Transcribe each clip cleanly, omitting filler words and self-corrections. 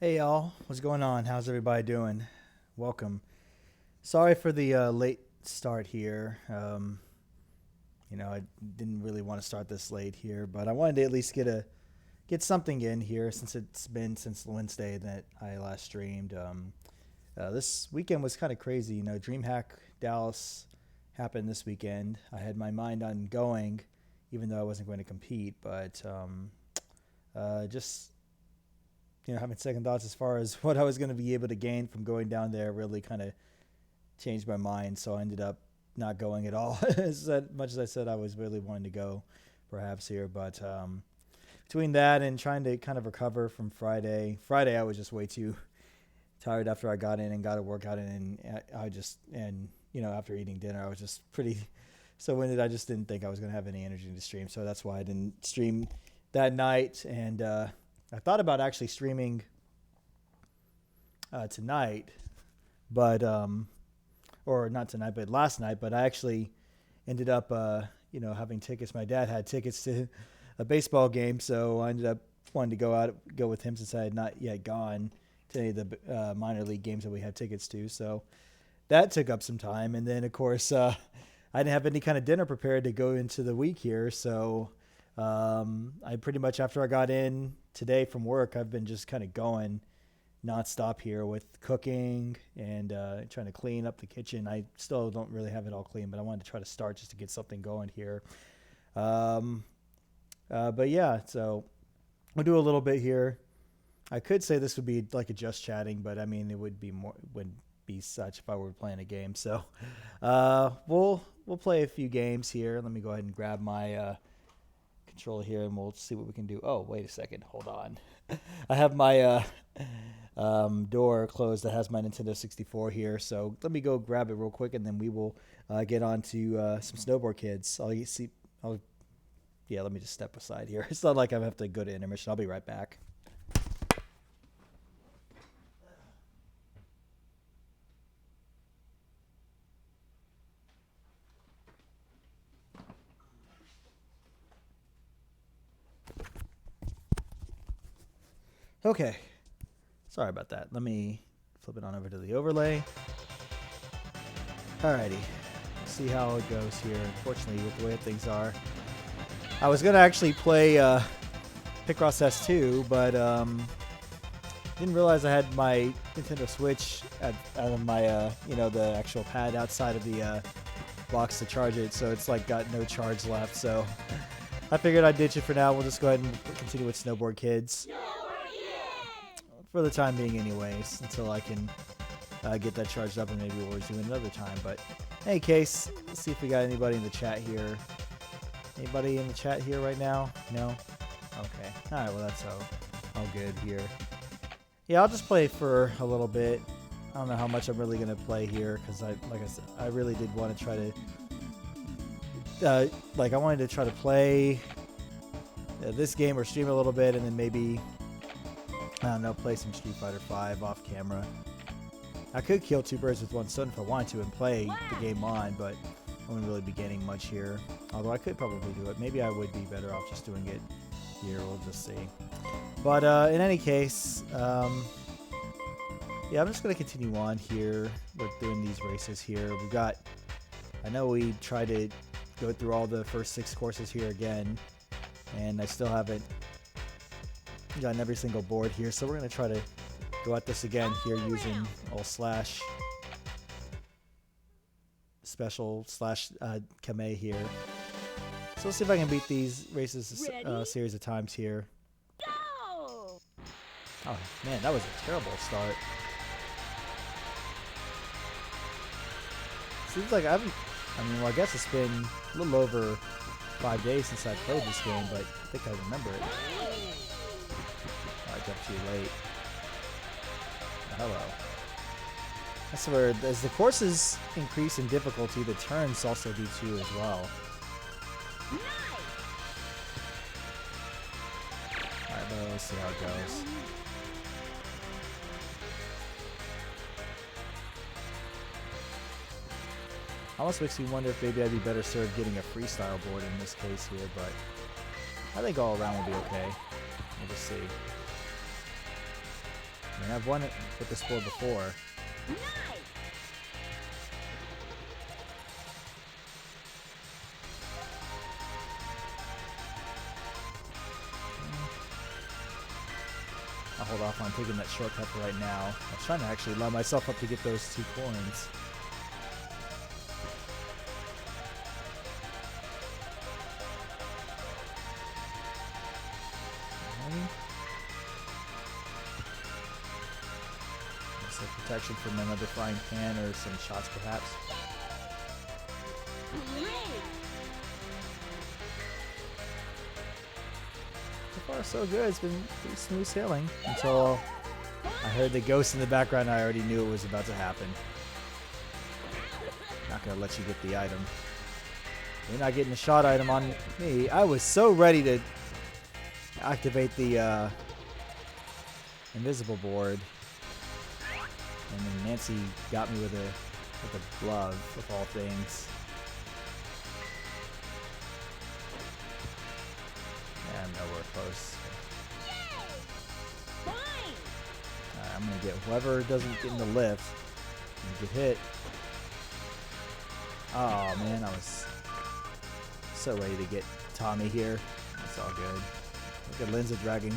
Hey y'all, what's going on? How's everybody doing? Welcome. Sorry for the late start here. I didn't really want to start this late here, but I wanted to at least get something in here since it's been since Wednesday that I last streamed. This weekend was kind of crazy. DreamHack Dallas happened this weekend. I had my mind on going, even though I wasn't going to compete, but just having second thoughts as far as what I was going to be able to gain from going down there really kind of changed my mind. So I ended up not going at all, as much as I said I was really wanting to go, perhaps here. But between that and trying to kind of recover from Friday I was just way too tired after I got in and got a workout in, and after eating dinner I was just pretty so winded. I just didn't think I was going to have any energy to stream, so that's why I didn't stream that night. And I thought about actually streaming tonight, but or not tonight, but last night. But I actually ended up, having tickets. My dad had tickets to a baseball game, so I ended up wanting to go with him since I had not yet gone to any of the minor league games that we had tickets to. So that took up some time, and then of course I didn't have any kind of dinner prepared to go into the week here, so. I pretty much, after I got in today from work, I've been just kind of going nonstop here with cooking and trying to clean up the kitchen. I still don't really have it all clean, but I wanted to try to start just to get something going here. But yeah, so we'll do a little bit here. I could say this would be like a just chatting, but I mean, it would be such if I were playing a game. So we'll play a few games here. Let me go ahead and grab my controller here, and we'll see what we can do. Oh, wait a second. Hold on. I have my door closed that has my Nintendo 64 here, so let me go grab it real quick, and then we will get on to some Snowboard Kids. Let me just step aside here. It's not like I have to go to intermission. I'll be right back. Okay. Sorry about that. Let me flip it on over to the overlay. Alrighty. Let's see how it goes here. Unfortunately, with the way things are, I was going to actually play Picross S2, but didn't realize I had my Nintendo Switch out of my, the actual pad outside of the box to charge it, so it's like got no charge left. So I figured I'd ditch it for now. We'll just go ahead and continue with Snowboard Kids. For the time being anyways, until I can get that charged up, and maybe we'll resume another time. But in any case, let's see if we got anybody in the chat here. Anybody in the chat here right now? No? Okay. Alright, well that's all good here. Yeah, I'll just play for a little bit. I don't know how much I'm really going to play here, because like I said, I really did want to try to I wanted to try to play this game or stream a little bit, and then maybe I don't know, play some Street Fighter V off camera. I could kill two birds with one stone if I wanted to and play the game on, but I wouldn't really be gaining much here. Although I could probably do it. Maybe I would be better off just doing it here. We'll just see. But in any case, I'm just going to continue on here. We're doing these races here. I know we tried to go through all the first 6 courses here again, and I still haven't gotten every single board here, so we're going to try to go at this again here using all slash special slash Kame here. So let's see if I can beat these races a series of times here. Go! Oh man, that was a terrible start. Seems like I guess it's been a little over 5 days since I played this game, but I think I remember it. I jumped too late. Hello. I swear, as the courses increase in difficulty, the turns also do too as well. Alright, well, let's see how it goes. Almost makes me wonder if maybe I'd be better served getting a freestyle board in this case here, but I think all around will be okay. We'll just see. I mean, I've won it with this board before. I'll hold off on taking that shortcut for right now. I was trying to actually line myself up to get those 2 coins. Some protection from another frying pan or some shots perhaps. So far so good. It's been pretty smooth sailing until I heard the ghost in the background. I already knew it was about to happen. Not gonna let you get the item. You're not getting the shot item on me. I was so ready to activate the invisible board, and then Nancy got me with a glove of all things. Yeah, I'm nowhere close. Alright, I'm gonna get whoever doesn't get in the lift and get hit. Oh man, I was so ready to get Tommy here. It's all good. Look at Lindsay dragging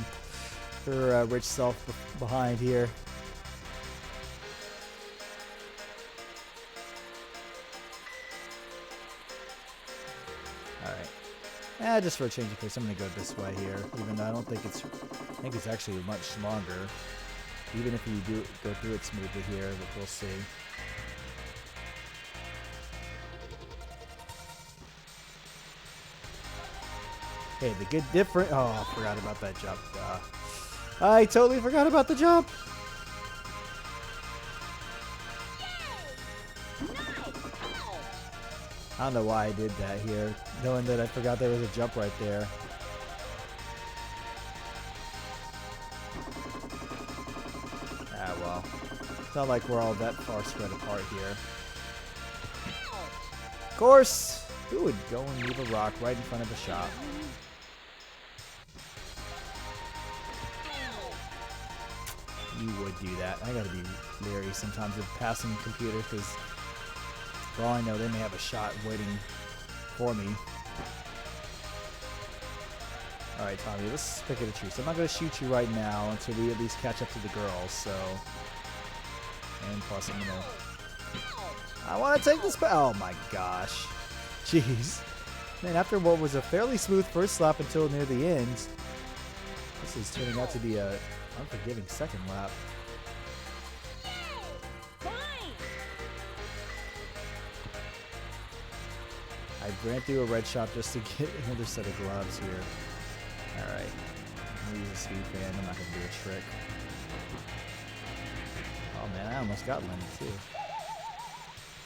her rich self behind here. Alright. Just for a change of pace, I'm going to go this way here. Even though I don't think it's... I think it's actually much longer. Even if you do go through it smoothly here, but we'll see. Hey, the good different... Oh, I forgot about that jump. I totally forgot about the jump. I don't know why I did that here, knowing that I forgot there was a jump right there. Ah, well. It's not like we're all that far spread apart here. Of course! Who would go and leave a rock right in front of a shop? You would do that. I gotta be leery sometimes of passing computers because for all I know, they may have a shot waiting for me. Alright, Tommy, let's pick it a truce. I'm not going to shoot you right now until we at least catch up to the girls, so... And plus, I'm going to... I want to take this... Oh my gosh. Jeez. Man, after what was a fairly smooth first lap until near the end, this is turning out to be a unforgiving second lap. I ran through a red shop just to get another set of gloves here. Alright. I'm going to use a speed fan. I'm not going to do a trick. Oh man, I almost got Lenny too.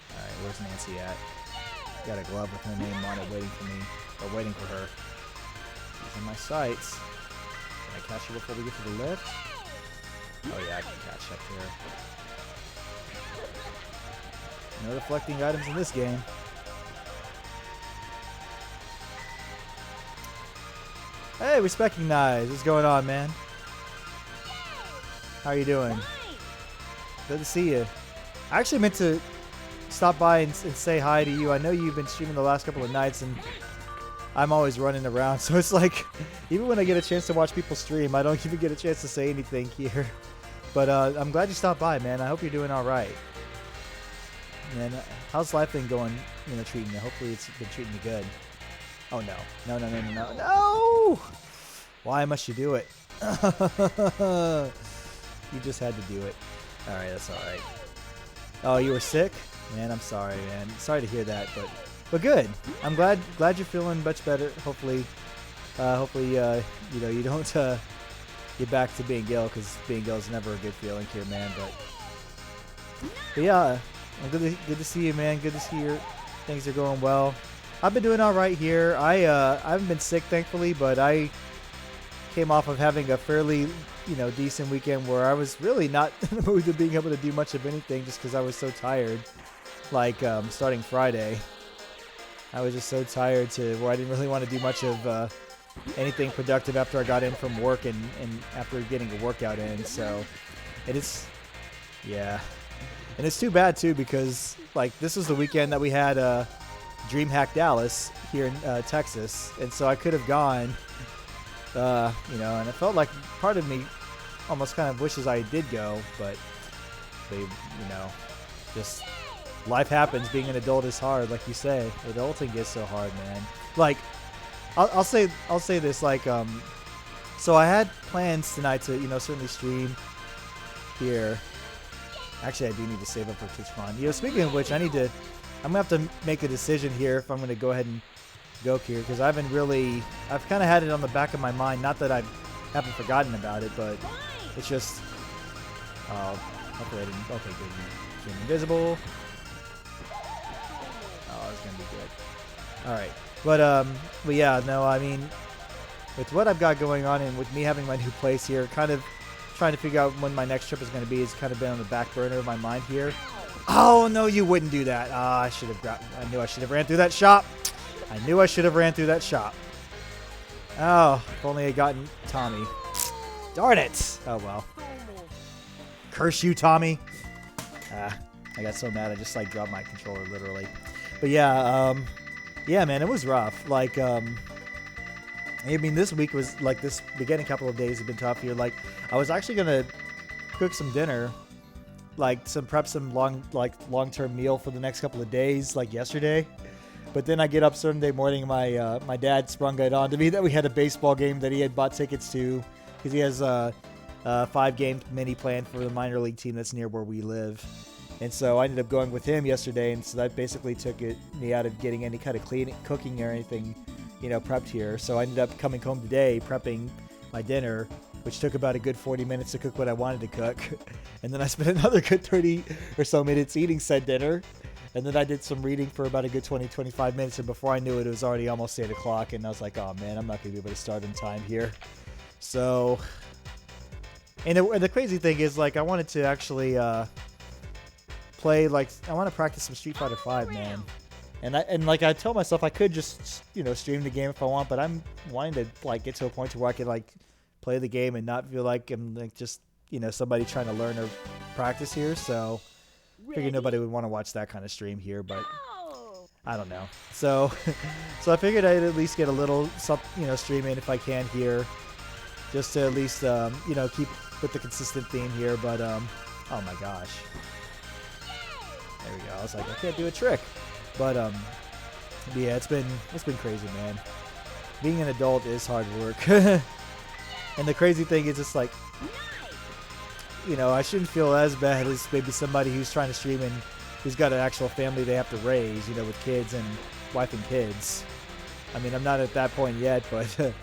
Alright, where's Nancy at? Got a glove with her name on it waiting for me. Or waiting for her. She's in my sights. Can I catch her before we get to the lift? Oh yeah, I can catch up here. No deflecting items in this game. Hey, Respectinize. What's going on, man? How are you doing? Good to see you. I actually meant to stop by and say hi to you. I know you've been streaming the last couple of nights, and I'm always running around. So it's like, even when I get a chance to watch people stream, I don't even get a chance to say anything here. But I'm glad you stopped by, man. I hope you're doing all right. And how's life been going, treating you? Hopefully it's been treating you good. Oh, no. No, no, no, no, no. No! Why must you do it? You just had to do it. All right, that's all right. Oh, you were sick? Man, I'm sorry, man. Sorry to hear that, but good. I'm glad you're feeling much better. Hopefully, you don't get back to being ill, because being ill is never a good feeling here, man. But yeah, I'm good to see you, man. Good to see things are going well. I've been doing all right here. I haven't been sick, thankfully, but I came off of having a fairly, decent weekend where I was really not in the mood to being able to do much of anything just because I was so tired. Like, starting Friday, I was just so tired to where I didn't really want to do much of anything productive after I got in from work and after getting a workout in. So And it's, yeah. And it's too bad, too, because, like, this was the weekend that we had DreamHack Dallas here in Texas. And so I could have gone, you know, and it felt like part of me almost kind of wishes I did go, but they, you know, just life happens. Being an adult is hard, like you say. Adulting gets so hard, man. Like, I'll say this, like, so I had plans tonight to, you know, certainly stream here. Actually, I do need to save up for TwitchCon. You know, speaking of which, I'm gonna have to make a decision here if I'm gonna go ahead and go here, because I've kind of had it on the back of my mind. Not that I haven't forgotten about it, but it's just, hopefully I didn't. Okay, good. Became invisible. Oh, it's gonna be good. All right, but yeah, no, I mean, with what I've got going on and with me having my new place here, kind of trying to figure out when my next trip is going to be has kind of been on the back burner of my mind here. Oh no, you wouldn't do that. I knew I should have ran through that shop. I knew I should have ran through that shop. Oh, if only I had gotten Tommy. Darn it. Oh well. Curse you, Tommy. I got so mad I just like dropped my controller literally. But yeah, yeah, man, it was rough. Like, I mean, this week was like this beginning couple of days have been tough here. Like, I was actually gonna cook some dinner, like prep some long-term meal for the next couple of days, like yesterday. But then I get up Sunday morning, my dad sprung it on to me that we had a baseball game that he had bought tickets to, because he has a 5-game mini plan for the minor league team that's near where we live. And so I ended up going with him yesterday, and so that basically took me out of getting any kind of cooking or anything, you know, prepped here. So I ended up coming home today, prepping my dinner, which took about a good 40 minutes to cook what I wanted to cook. And then I spent another good 30 or so minutes eating said dinner. And then I did some reading for about a good 20-25 minutes. And before I knew it, it was already almost 8 o'clock. And I was like, oh man, I'm not going to be able to start in time here. So, and the crazy thing is, like, I wanted to actually play, like, I want to practice some Street Fighter 5, man. And like I told myself I could just, you know, stream the game if I want, but I'm wanting to like get to a point where I can like play the game and not feel like I'm like just, you know, somebody trying to learn or practice here. So I figured nobody would want to watch that kind of stream here, but I don't know. So so I figured I'd at least get a little, you know, stream in if I can here, just to at least you know, keep with the consistent theme here. But oh my gosh, there we go. I was like, I can't do a trick. But yeah, it's been crazy, man. Being an adult is hard work. And the crazy thing is, it's like, you know, I shouldn't feel as bad as maybe somebody who's trying to stream and who's got an actual family they have to raise, you know, with kids and wife and kids. I mean, I'm not at that point yet, but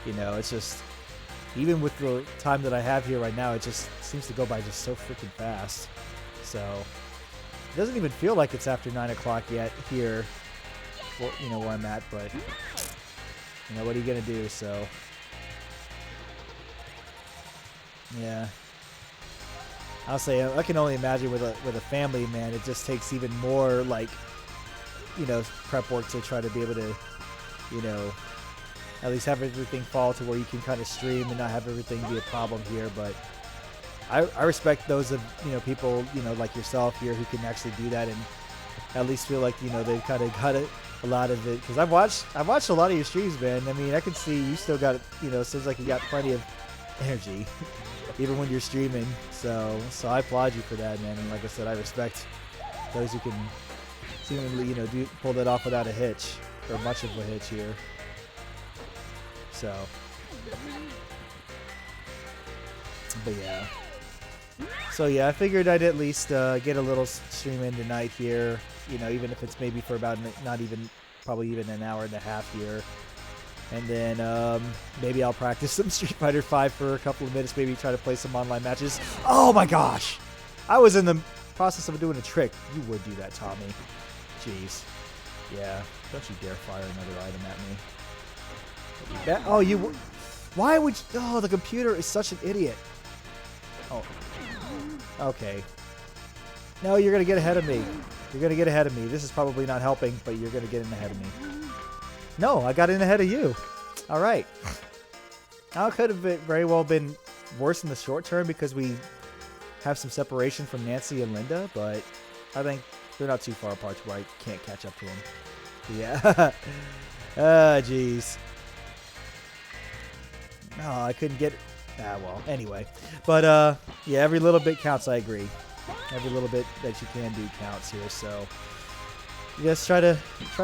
you know, it's just, even with the time that I have here right now, it just seems to go by just so freaking fast. So it doesn't even feel like it's after 9 o'clock yet here, you know, where I'm at, but you know, what are you gonna do? So yeah, I'll say I can only imagine with a family, man. It just takes even more, like, you know, prep work to try to be able to, you know, at least have everything fall to where you can kind of stream and not have everything be a problem here. But I respect those of, you know, people, you know, like yourself here who can actually do that and at least feel like, you know, they've kind of got it, a lot of it. Because I've watched a lot of your streams, man. I mean, I can see you still got, you know, seems like you got plenty of energy even when you're streaming. So I applaud you for that, man. And like I said, I respect those who can seemingly, you know, pull that off without a hitch or much of a hitch here. So, but yeah. So yeah, I figured I'd at least get a little stream in tonight here, you know, even if it's maybe for about probably even an hour and a half here. And then maybe I'll practice some Street Fighter 5 for a couple of minutes, maybe try to play some online matches. Oh my gosh! I was in the process of doing a trick. You would do that, Tommy. Jeez. Yeah, don't you dare fire another item at me. Oh, you... Why would you... Oh, the computer is such an idiot. Oh. Okay. No, you're going to get ahead of me. You're going to get ahead of me. This is probably not helping, but you're going to get in ahead of me. No, I got in ahead of you. All right. Now, it could have very well been worse in the short term because we have some separation from Nancy and Linda, but I think they're not too far apart to where I can't catch up to them. Yeah. Jeez. Oh, I couldn't get it. Well, anyway. But, yeah, every little bit counts, I agree. Every little bit that you can do counts here, so just try to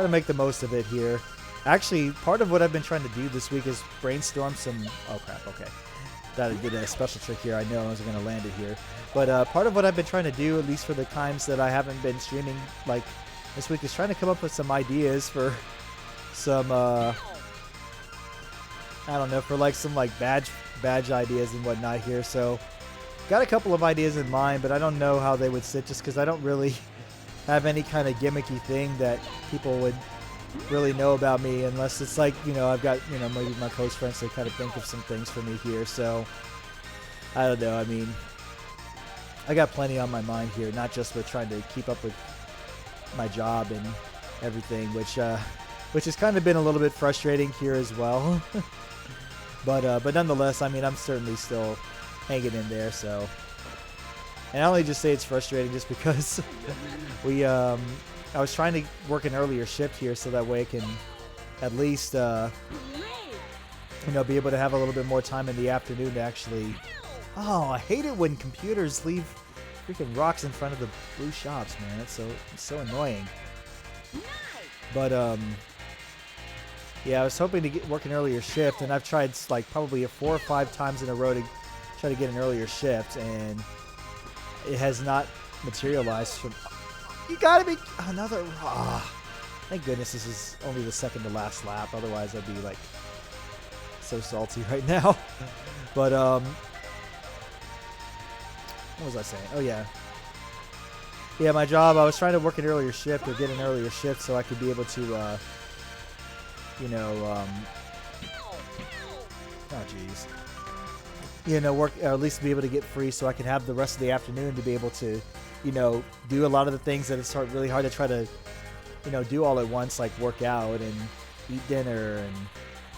make the most of it here. Actually, part of what I've been trying to do this week is brainstorm some... Oh, crap, okay. Thought I did a special trick here. I know I wasn't going to land it here. But part of what I've been trying to do, at least for the times that I haven't been streaming, like, this week, is trying to come up with some ideas for some, I don't know, for, like, some, like, badge ideas and whatnot here. So, got a couple of ideas in mind, but I don't know how they would sit just because I don't really have any kind of gimmicky thing that people would really know about me, unless it's like, you know, I've got, you know, maybe my close friends to kind of think of some things for me here. So I don't know. I mean, I got plenty on my mind here, not just with trying to keep up with my job and everything, which has kind of been a little bit frustrating here as well. but nonetheless, I mean, I'm certainly still hanging in there. So, and I only just say it's frustrating just because I was trying to work an earlier shift here so that way I can at least, you know, be able to have a little bit more time in the afternoon to actually... Oh, I hate it when computers leave freaking rocks in front of the blue shops, man. It's so annoying. But, yeah, I was hoping to work an earlier shift, and I've tried, like, probably 4 or 5 times in a row to try to get an earlier shift, and it has not materialized from... You gotta be another. Thank goodness this is only the second to last lap. Otherwise, I'd be like so salty right now. But what was I saying? Oh yeah, my job. I was trying to work an earlier shift or get an earlier shift so I could be able to, you know, oh jeez, you know, work or at least be able to get free so I can have the rest of the afternoon to be able to, you know, do a lot of the things that it's really hard to try to, you know, do all at once, like work out and eat dinner and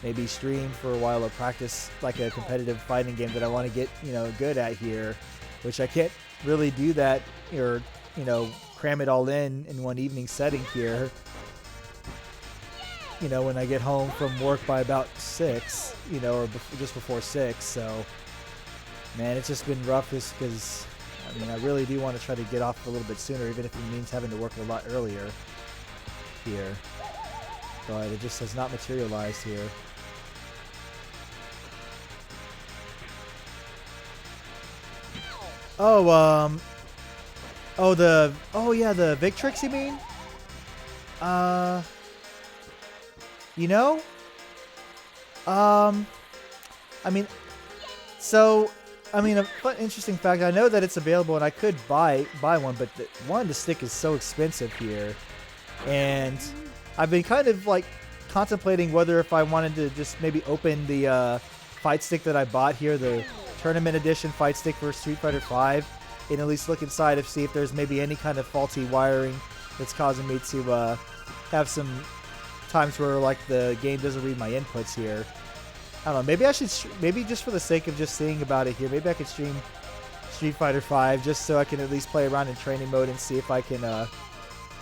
maybe stream for a while or practice like a competitive fighting game that I want to get, you know, good at here, which I can't really do that or, you know, cram it all in one evening setting here, you know, when I get home from work by about 6, you know, or just before 6. So, man, it's just been rough just because... I mean, I really do want to try to get off a little bit sooner, even if it means having to work a lot earlier here. But it just has not materialized here. Oh, yeah, the Victrix, you mean? You know? I mean, so... I mean, a interesting fact, I know that it's available and I could buy one, but the stick is so expensive here. And I've been kind of like contemplating whether if I wanted to just maybe open the fight stick that I bought here, the tournament edition fight stick for Street Fighter V, and at least look inside to see if there's maybe any kind of faulty wiring that's causing me to have some times where like the game doesn't read my inputs here. I don't know, maybe I should, maybe just for the sake of just seeing about it here, maybe I could stream Street Fighter V just so I can at least play around in training mode and see if I can,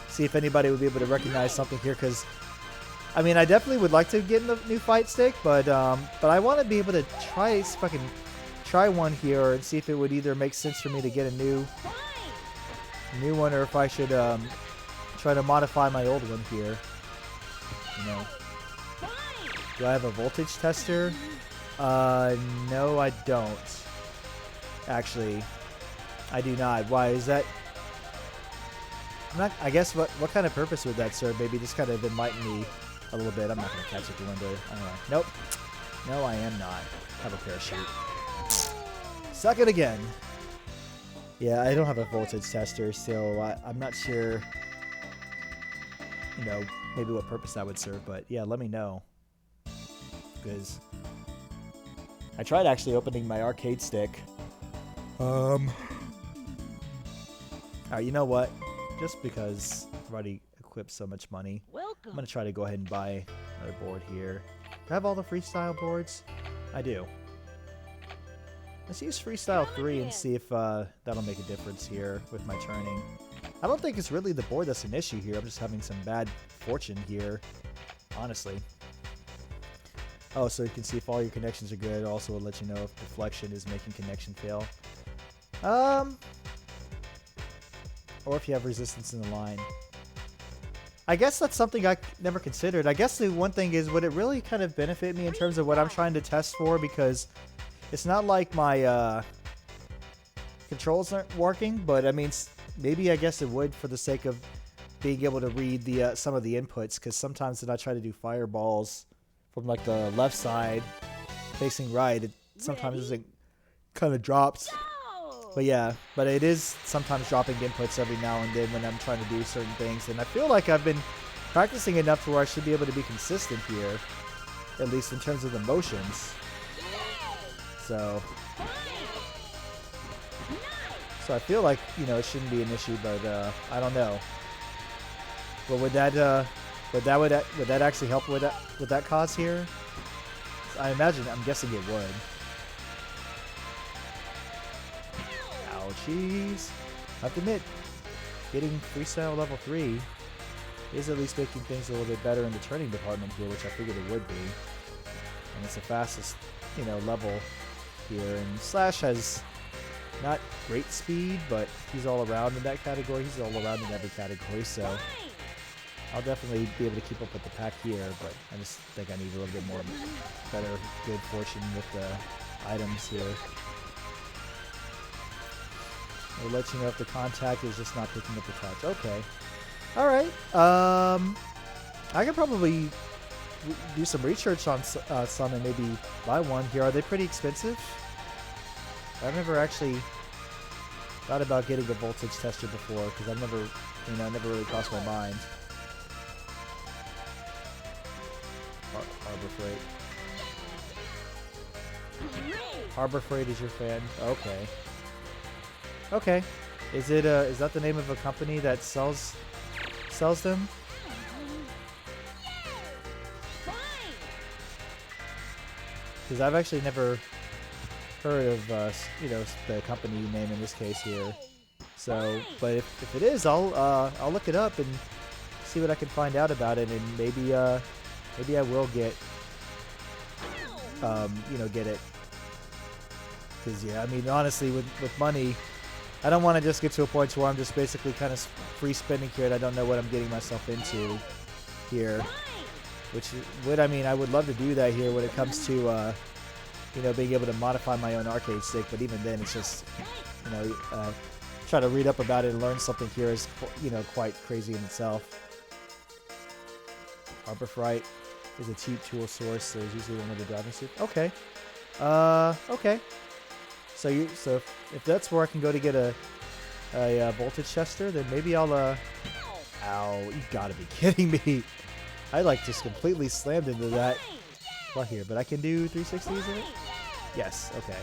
see if anybody would be able to recognize something here, because, I mean, I definitely would like to get in the new fight stick, but I want to be able to try, see if I can try one here and see if it would either make sense for me to get a new one, or if I should, try to modify my old one here, you know. Do I have a voltage tester? No, I don't. Actually, I do not. Why is that? I'm not. I guess what kind of purpose would that serve? Maybe just kind of enlighten me a little bit. I'm not gonna catch it through window. Nope. No, I am not. I have a parachute. Suck it again. Yeah, I don't have a voltage tester, so I'm not sure. You know, maybe what purpose that would serve. But yeah, let me know. Because I tried actually opening my arcade stick. Alright, you know what? Just because I've already equipped so much money, I'm going to try to go ahead and buy another board here. Do I have all the freestyle boards? I do. Let's use Freestyle 3 and see if that'll make a difference here with my turning. I don't think it's really the board that's an issue here. I'm just having some bad fortune here, honestly. Oh, so you can see if all your connections are good. Also, it'll let you know if deflection is making connection fail. Or if you have resistance in the line. I guess that's something I never considered. I guess the one thing is, would it really kind of benefit me in terms of what I'm trying to test for? Because it's not like my controls aren't working, but I mean, maybe I guess it would for the sake of being able to read the some of the inputs. Because sometimes when I try to do fireballs from like the left side facing right, it sometimes isn't kind of drops. But yeah, but it is sometimes dropping inputs every now and then when I'm trying to do certain things. And I feel like I've been practicing enough to where I should be able to be consistent here, at least in terms of the motions. So I feel like, you know, it shouldn't be an issue, but I don't know. But would that actually help with that cause here? I imagine, I'm guessing it would. Ouchies. I have to admit, getting Freestyle level 3 is at least making things a little bit better in the turning department here, which I figured it would be. And it's the fastest, you know, level here. And Slash has not great speed, but he's all around in that category. He's all around in every category, so I'll definitely be able to keep up with the pack here, but I just think I need a little bit more better good fortune with the items here. It'll let you know if the contact is just not picking up the touch. Okay. Alright. I could probably do some research on some and maybe buy one here. Are they pretty expensive? I've never actually thought about getting a voltage tester before because I've never, you know, never really crossed my mind. Harbor Freight. Harbor Freight is your fan. Okay. Okay. Is it is that the name of a company that sells them? Because I've actually never heard of you know, the company name in this case here. So, but if it is, I'll look it up and see what I can find out about it, and maybe I will get you know, get it. Because yeah, I mean, honestly, with money, I don't want to just get to a point where I'm just basically kind of free spending here and I don't know what I'm getting myself into here. Which would, I mean, I would love to do that here when it comes to, you know, being able to modify my own arcade stick. But even then, it's just, you know, try to read up about it and learn something here is, you know, quite crazy in itself. Harbor Freight is a cheap tool source, so it's usually one of the driving suits. Okay. Okay. So if that's where I can go to get a voltage tester, then maybe I'll ow, you gotta be kidding me. I like just completely slammed into that. Well, here, but I can do 360s in it? Yes, okay.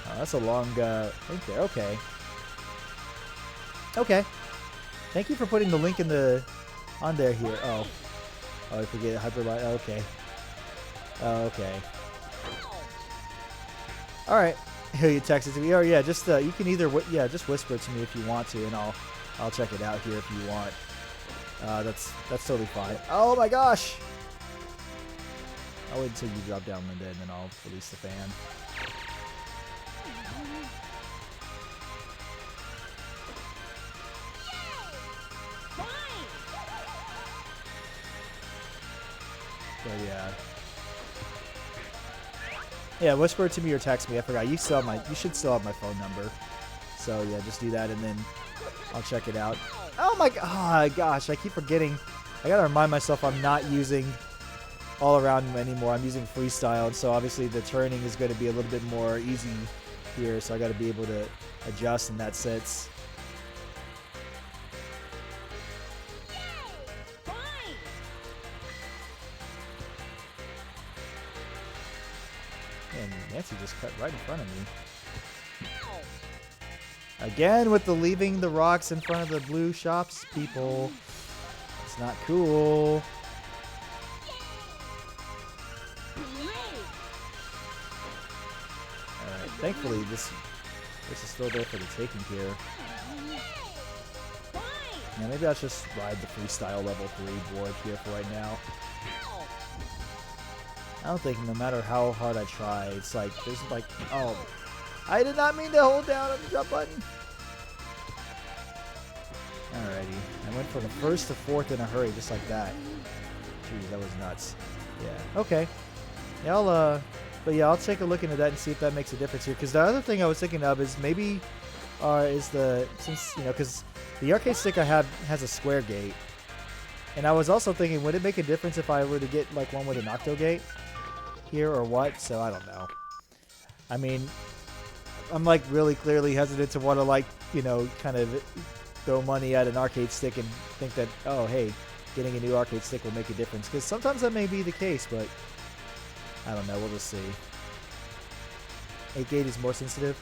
Oh, that's a long link there. Okay. Okay. Thank you for putting the link in on there here. Oh, I forget Hyperlight. Okay. Okay. All right. Here you text it to me. Oh yeah, just you can either just whisper it to me if you want to, and I'll check it out here if you want. That's totally fine. Oh my gosh! I'll wait until you drop down, Linda, and then I'll release the fan. So yeah. Yeah, whisper it to me or text me. I forgot. You should still have my phone number. So yeah, just do that and then I'll check it out. Oh my gosh, I keep forgetting. I gotta remind myself I'm not using all around anymore. I'm using freestyle, and so obviously the turning is going to be a little bit more easy here. So I got to be able to adjust in that sense. And Nancy just cut right in front of me. Again with the leaving the rocks in front of the blue shops, people. It's not cool. thankfully, this is still there for the taking here. Yeah, maybe I'll just ride the freestyle level 3 board here for right now. I don't think no matter how hard I try, it's like, there's like, oh, I did not mean to hold down on the jump button. Alrighty, I went from the first to fourth in a hurry, just like that. Jeez, that was nuts. Yeah, okay. Yeah, but yeah, I'll take a look into that and see if that makes a difference here. Because the other thing I was thinking of is maybe, since, you know, because the arcade stick I have has a square gate. And I was also thinking, would it make a difference if I were to get like one with an octo gate here or what? So I don't know. I mean, I'm like really clearly hesitant to want to like, you know, kind of throw money at an arcade stick and think that, oh, hey, getting a new arcade stick will make a difference. Because sometimes that may be the case, but I don't know. We'll just see. 8 gate is more sensitive.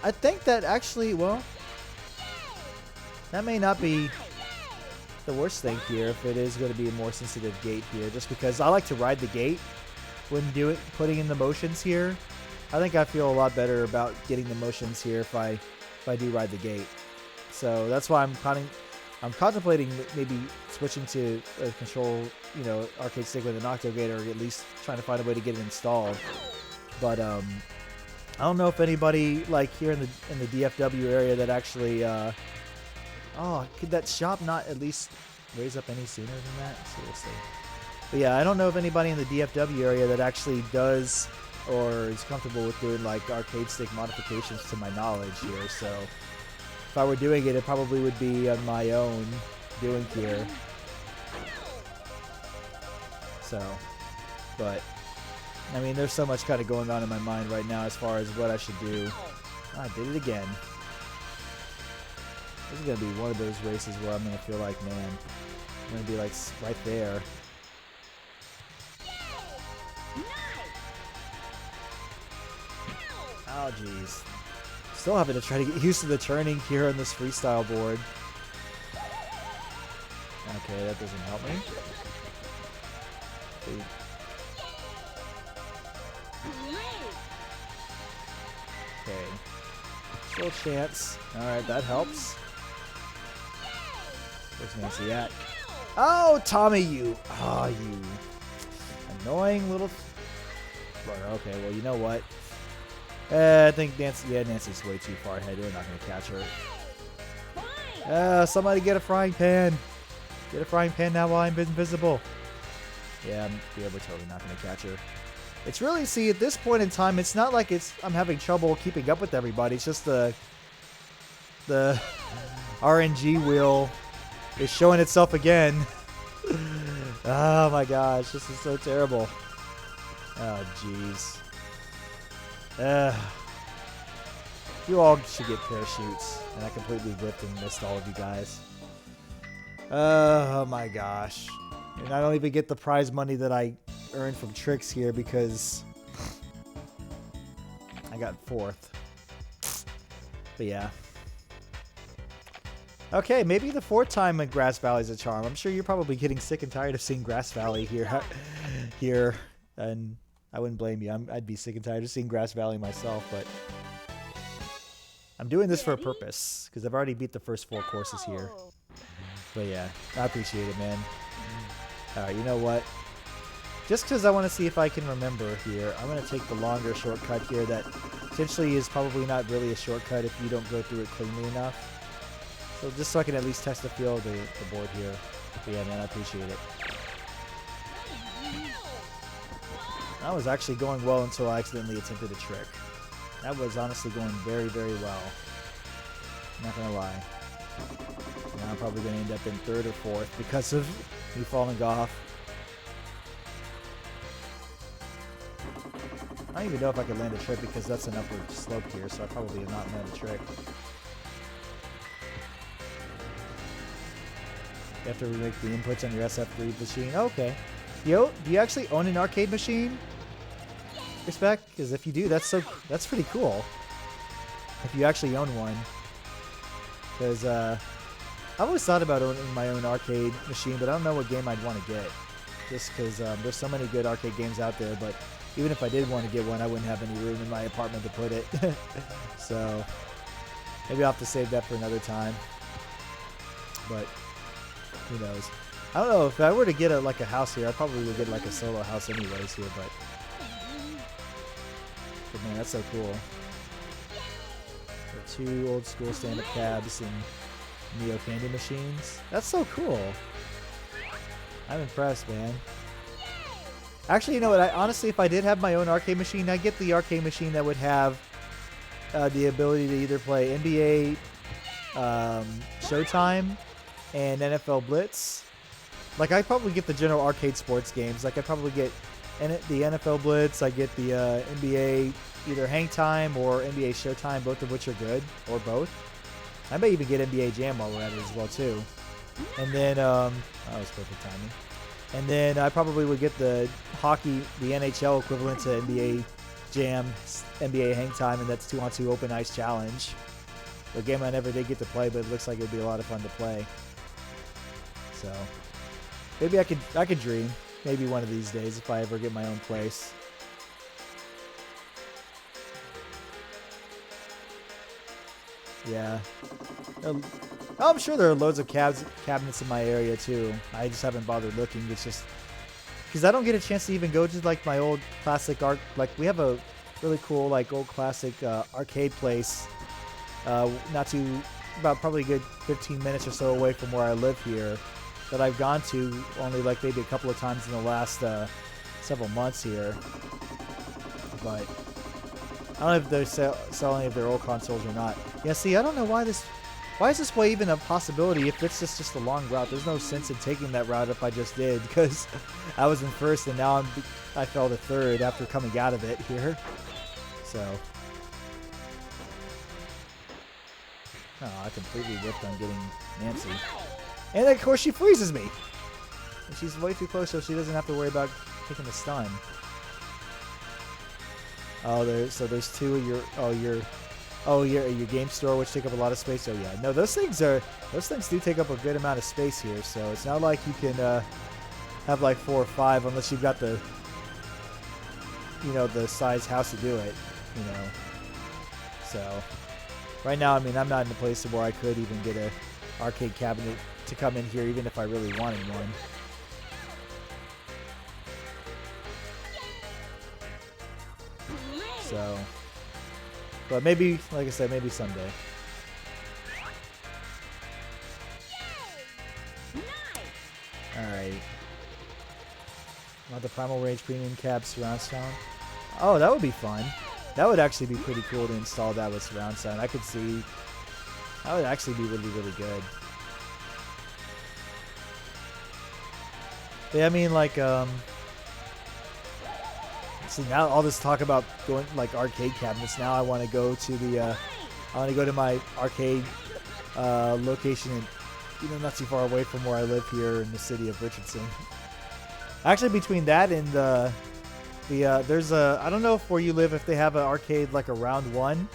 I think that actually, well, that may not be the worst thing here if it is going to be a more sensitive gate here, just because I like to ride the gate when putting in the motions here. I think I feel a lot better about getting the motions here if I do ride the gate. So that's why I'm contemplating maybe switching to a control, you know, arcade stick with an octo gate, or at least trying to find a way to get it installed. But I don't know if anybody like here in the DFW area that actually oh, could that shop not at least raise up any sooner than that? Seriously. But yeah, I don't know of anybody in the DFW area that actually does or is comfortable with doing like arcade stick modifications to my knowledge here. So if I were doing it, it probably would be on my own doing here. So, but I mean, there's so much kind of going on in my mind right now as far as what I should do. I did it again. This is going to be one of those races where I'm going to feel like, man, I'm going to be like right there. Oh, jeez. Still having to try to get used to the turning here on this freestyle board. Okay, that doesn't help me. Ooh. Okay. Still a chance. Alright, that helps. Where's Nancy at? Oh, Tommy, you. Oh, you annoying little. Okay, well, you know what? I think Nancy's way too far ahead. We're not going to catch her. Somebody get a frying pan. Get a frying pan now while I'm invisible. Yeah, we're totally not going to catch her. It's really, see, at this point in time, it's not like I'm having trouble keeping up with everybody. It's just the RNG wheel is showing itself again. Oh my gosh, this is so terrible. Oh jeez. You all should get parachutes, and I completely whipped and missed all of you guys. Oh my gosh. And I don't even get the prize money that I earned from tricks here because I got 4th. But yeah. Okay, maybe the 4th time in Grass Valley is a charm. I'm sure you're probably getting sick and tired of seeing Grass Valley here, and I wouldn't blame you. I'd be sick and tired of seeing Grass Valley myself, but I'm doing this for a purpose because I've already beat the first 4 courses here. But yeah, I appreciate it, man. Alright, you know what? Just because I want to see if I can remember here, I'm going to take the longer shortcut here that essentially is probably not really a shortcut if you don't go through it cleanly enough. So just so I can at least test the feel of the board here. But yeah, man, I appreciate it. That was actually going well until I accidentally attempted a trick. That was honestly going very, very well. Not going to lie. Now I'm probably going to end up in 3rd or 4th because of me falling off. I don't even know if I could land a trick because that's an upward slope here, so I probably have not landed a trick. You have to remake the inputs on your SF3 machine. Oh, okay. Yo, do you actually own an arcade machine? Respect? Because if you do, that's pretty cool. If you actually own one. Because I've always thought about owning my own arcade machine, but I don't know what game I'd want to get. Just because there's so many good arcade games out there, but even if I did want to get one, I wouldn't have any room in my apartment to put it. So maybe I'll have to save that for another time. But who knows? I don't know. If I were to get like a house here, I probably would get like a solo house anyways here. But man, that's so cool. The 2 old school stand-up cabs and Neo candy machines. That's so cool. I'm impressed, man. Actually, you know what? Honestly, if I did have my own arcade machine, I'd get the arcade machine that would have the ability to either play NBA Showtime and NFL Blitz. Like, I'd probably get the general arcade sports games. Like, I'd probably get the NFL Blitz. I get the NBA either Hang Time or NBA Showtime, both of which are good, or both. I may even get NBA Jam while we're at it as well, too. And then, that was perfect timing. And then I probably would get the hockey, the NHL equivalent to NBA Jam, NBA Hang Time, and that's 2-on-2 Open Ice Challenge. A game I never did get to play, but it looks like it'd be a lot of fun to play. So maybe I could dream. Maybe one of these days if I ever get my own place. Yeah. I'm sure there are loads of cabinets in my area too. I just haven't bothered looking. It's just because I don't get a chance to even go to like my old classic like we have a really cool like old classic arcade place about probably a good 15 minutes or so away from where I live here that I've gone to only like maybe a couple of times in the last several months here. But I don't know if they're selling any of their old consoles or not. Yeah, see, I don't know why is this way even a possibility if it's just a long route. There's no sense in taking that route if I just did, because I was in first and now I fell to third after coming out of it here. So, I completely whipped on getting Nancy. And of course she freezes me. And she's way too close, so she doesn't have to worry about taking the stun. Oh, there's 2 of your game store, which take up a lot of space. Oh yeah, no, those things do take up a good amount of space here. So it's not like you can have like 4 or 5 unless you've got the the size house to do it. So right now, I mean, I'm not in a place where I could even get a arcade cabinet to come in here, even if I really wanted one. So, but maybe, like I said, maybe someday. Alright. Want the Primal Rage Premium Cab surround sound? Oh, that would be fun. That would actually be pretty cool to install that with surround sound. I could see that would actually be really, really good. Yeah, I mean, like, see, now all this talk about going like arcade cabinets. Now I want to go to my arcade location, and not too far away from where I live here in the city of Richardson. Actually, between that and there's I don't know if where you live if they have an arcade like a Round One,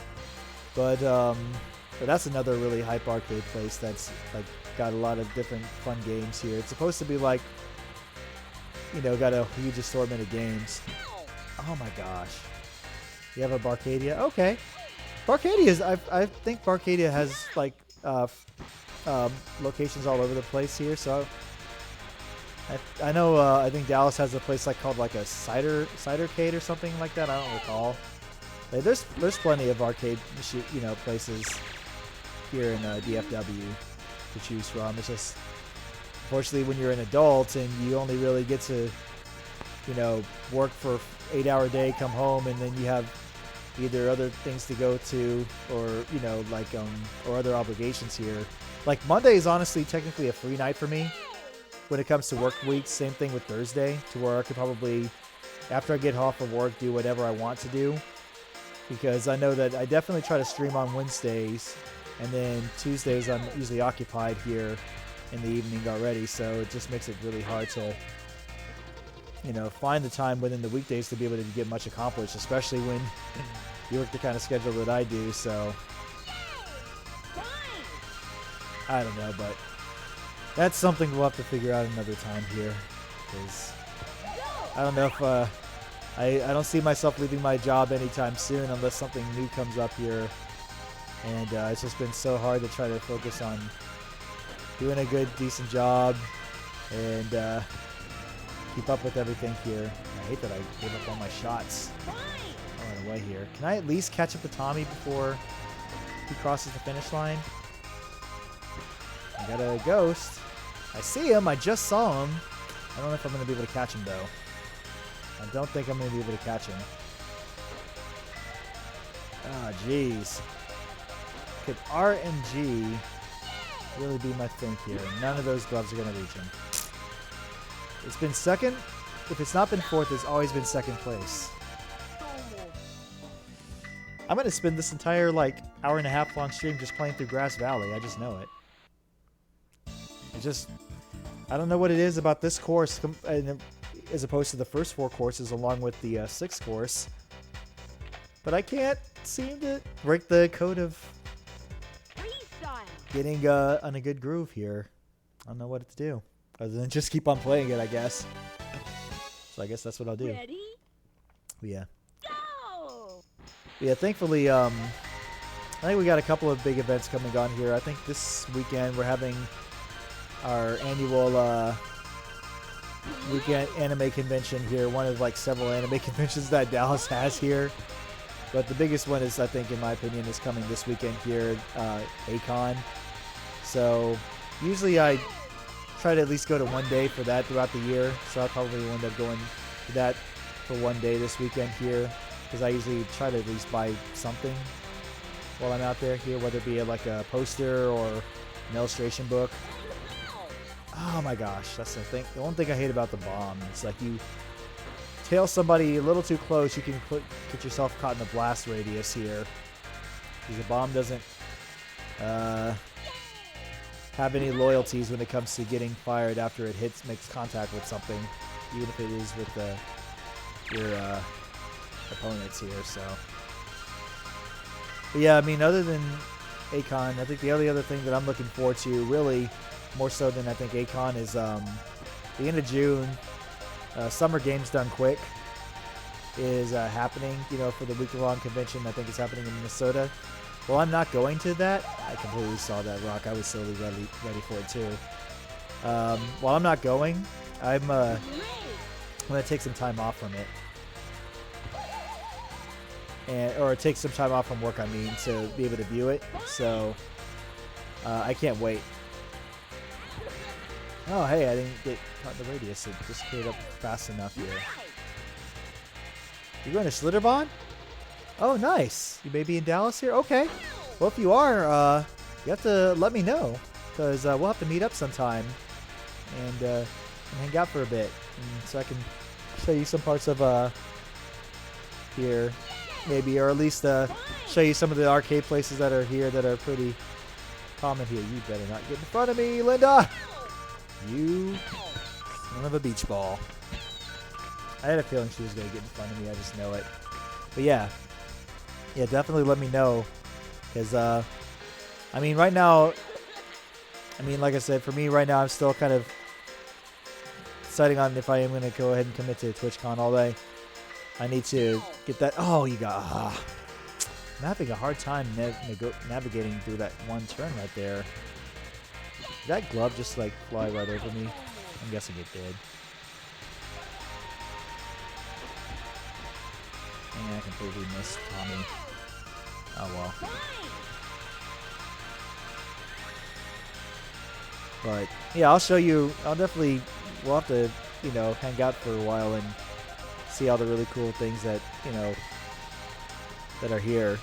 but that's another really hype arcade place that's like got a lot of different fun games here. It's supposed to be like, got a huge assortment of games. Oh my gosh. You have a Barcadia? Okay. Barcadia I think Barcadia has like locations all over the place here, so I know I think Dallas has a place like called like a Cidercade or something like that. I don't recall. There's plenty of arcade places here in DFW to choose from. It's just unfortunately when you're an adult and you only really get to work for 8-hour day, come home, and then you have either other things to go to or or other obligations here. Like Monday is honestly technically a free night for me when it comes to work weeks. Same thing with Thursday, to where I could probably, after I get off of work, do whatever I want to do, because I know that I definitely try to stream on Wednesdays, and then Tuesdays I'm usually occupied here in the evening already, so it just makes it really hard to find the time within the weekdays to be able to get much accomplished, especially when you work the kind of schedule that I do. So I don't know, but that's something we'll have to figure out another time here, because I don't know if I don't see myself leaving my job anytime soon unless something new comes up here. And it's just been so hard to try to focus on doing a good, decent job and keep up with everything here. I hate that I gave up all my shots. I went away here. Can I at least catch up to Tommy before he crosses the finish line? I got a ghost. I see him. I just saw him. I don't know if I'm going to be able to catch him, though. I don't think I'm going to be able to catch him. Ah, jeez. Could R and G really be my thing here? None of those gloves are going to reach him. It's been second. If it's not been fourth, it's always been second place. I'm going to spend this entire, like, hour and a half long stream just playing through Grass Valley. I just know it. I don't know what it is about this course as opposed to the first 4 courses along with the 6th course. But I can't seem to break the code of getting on a good groove here. I don't know what to do other than just keep on playing it, I guess. So I guess that's what I'll do. Ready? Yeah. Go! Yeah, thankfully, I think we got a couple of big events coming on here. I think this weekend we're having our annual weekend anime convention here. One of like several anime conventions that Dallas has here. But the biggest one is, I think, in my opinion, is coming this weekend here, A-Con. So usually I try to at least go to one day for that throughout the year. So I'll probably end up going to that for one day this weekend here, because I usually try to at least buy something while I'm out there here, whether it be like a poster or an illustration book. Oh my gosh, that's the thing. The one thing I hate about the bomb is like you tail somebody a little too close, you can get yourself caught in the blast radius here. Because the bomb doesn't have any loyalties when it comes to getting fired after it makes contact with something, even if it is with your opponents here. So, but yeah, I mean, other than A-Con, I think the only other thing that I'm looking forward to, really more so than I think A-Con, is the end of June. Summer Games Done Quick is happening, for the week-long convention. I think it's happening in Minnesota. Well, I'm not going to that. I completely saw that, Rock. I was totally ready for it, too. While I'm not going, I'm going to take some time off from it. Or take some time off from work, I mean, to be able to view it. So, I can't wait. Oh, hey, I didn't get caught in the radius. It just cleared up fast enough here. You're going to Schlitterbahn? Oh, nice. You may be in Dallas here? Okay. Well, if you are, you have to let me know, because we'll have to meet up sometime and hang out for a bit, and so I can show you some parts of here, maybe, or at least show you some of the arcade places that are here that are pretty common here. You better not get in front of me, Linda! You son of a beach ball. I had a feeling she was going to get in front of me. I just know it. But yeah. Yeah, definitely let me know. Because, I mean, right now, like I said, for me right now, I'm still kind of deciding on if I am going to go ahead and commit to TwitchCon all day. I need to get that. Oh, you got. I'm having a hard time navigating through that one turn right there. Did that glove just like fly right over me? I'm guessing it did. And I completely missed Tommy. Oh well. But yeah, I'll show you. We'll have to, hang out for a while and see all the really cool things that, that are here.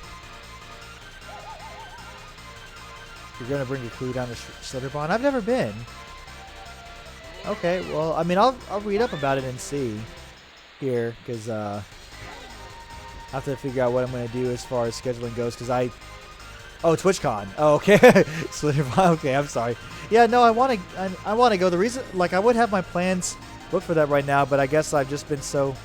You're going to bring your crew down to Schlitterbahn? I've never been. Okay, well, I mean, I'll read up about it and see here, because I have to figure out what I'm going to do as far as scheduling goes, because Oh, TwitchCon. Oh, okay. Schlitterbahn. Okay, I'm sorry. Yeah, no, I want to go. The reason, I would have my plans booked for that right now, but I guess I've just been so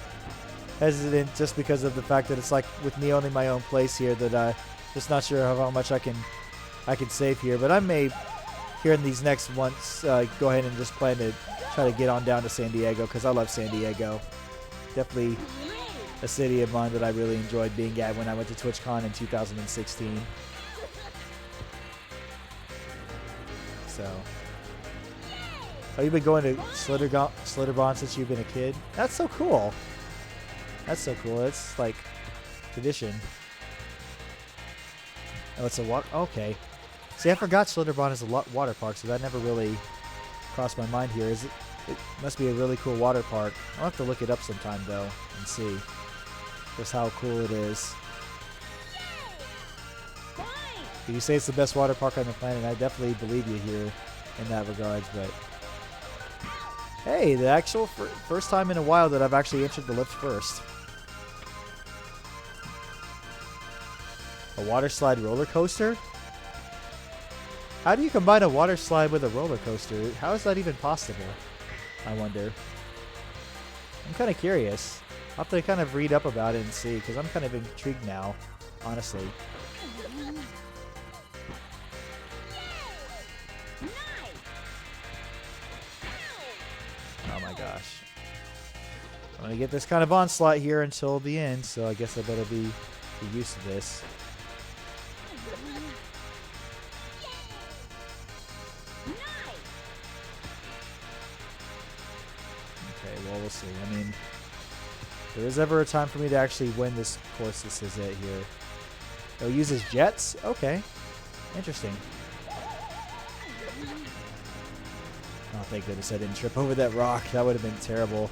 hesitant just because of the fact that it's with me owning my own place here that I'm just not sure how much I can save here, but I may, here in these next months, go ahead and just plan to try to get on down to San Diego, because I love San Diego. Definitely a city of mine that I really enjoyed being at when I went to TwitchCon in 2016. So, oh, you've been going to Slitterbond since you've been a kid? That's so cool. That's so cool. It's like tradition. Oh, it's a water. Okay. See, I forgot Slitterbond is a water park, so that never really crossed my mind here. It must be a really cool water park. I'll have to look it up sometime, though, and see just how cool it is. You say it's the best water park on the planet. I definitely believe you here in that regards, but hey, the actual first time in a while that I've actually entered the lift first. A water slide roller coaster? How do you combine a water slide with a roller coaster? How is that even possible? I wonder. I'm kind of curious. I'll have to kind of read up about it and see, because I'm kind of intrigued now, honestly. Oh my gosh. I'm going to get this kind of onslaught here until the end, so I guess I better be used to this. Okay, well, we'll see. I mean, if there is ever a time for me to actually win this course, this is it here. Oh, it uses jets? Okay. Interesting. Oh, thank goodness I didn't trip over that rock. That would have been terrible.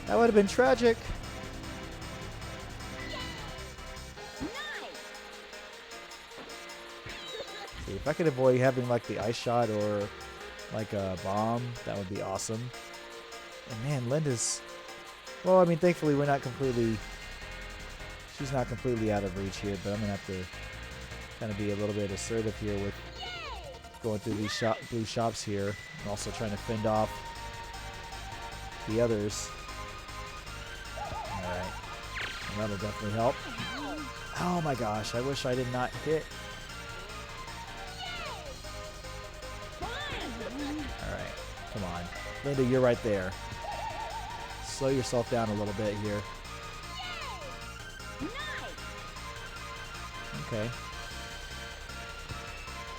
That would have been tragic. See, if I could avoid having like the ice shot or like a bomb, that would be awesome. And man, Linda's... Well, I mean, thankfully we're not completely... She's not completely out of reach here, but I'm going to have to kind of be a little bit assertive here with going through these blue shops here. And also trying to fend off the others. Alright. That'll definitely help. Oh my gosh, I wish I did not hit. Alright, come on. Linda, you're right there. Slow yourself down a little bit here. Okay.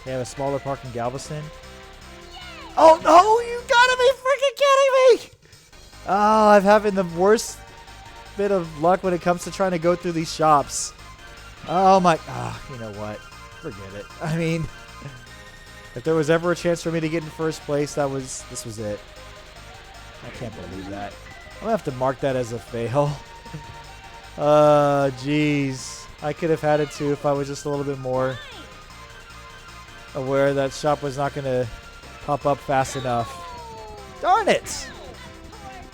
They have a smaller park in Galveston. Oh no, you gotta be freaking kidding me! Oh, I'm having the worst bit of luck when it comes to trying to go through these shops. Oh my, you know what? Forget it. I mean, if there was ever a chance for me to get in first place, this was it. I can't believe that. I'm gonna have to mark that as a fail. Jeez. I could have had it too if I was just a little bit more aware that shop was not gonna pop up fast enough. Darn it!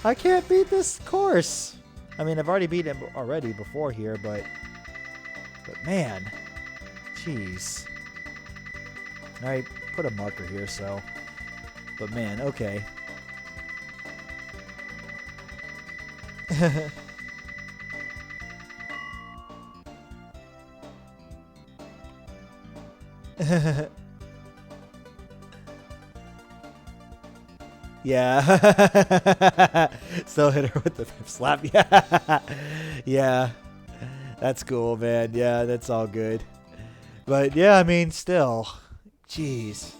I can't beat this course. I mean, I've already beaten it already before here, but man, jeez. I put a marker here, so. But man, okay. Yeah. Still hit her with the slap. Yeah. Yeah. That's cool, man. Yeah, that's all good. But yeah, I mean, still. Jeez.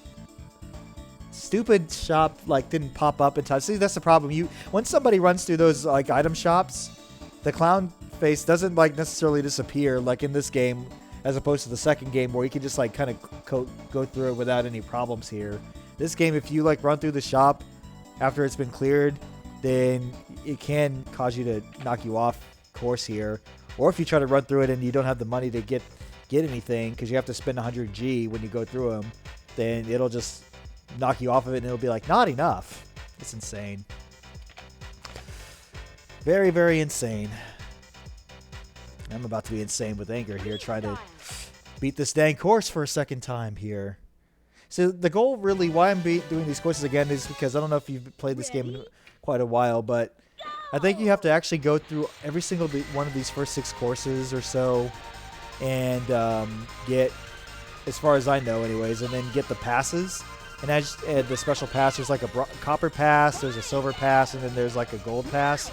Stupid shop like didn't pop up in time. See, that's the problem. When somebody runs through those like item shops, the clown face doesn't like necessarily disappear like in this game, as opposed to the second game where you can just like kind of go through it without any problems here. This game, if you like run through the shop after it's been cleared, then it can cause you to knock you off course here. Or if you try to run through it and you don't have the money to get anything because you have to spend 100 G when you go through them, then it'll just knock you off of it and it'll be like, not enough. It's insane. Very, very insane. I'm about to be insane with anger here, trying to beat this dang course for a second time here. So the goal really, why I'm doing these courses again is because I don't know if you've played this game in quite a while, but I think you have to actually go through every single one of these first 6 courses or so and get, as far as I know anyways, and then get the passes. And as the special pass, there's like a copper pass, there's a silver pass, and then there's like a gold pass.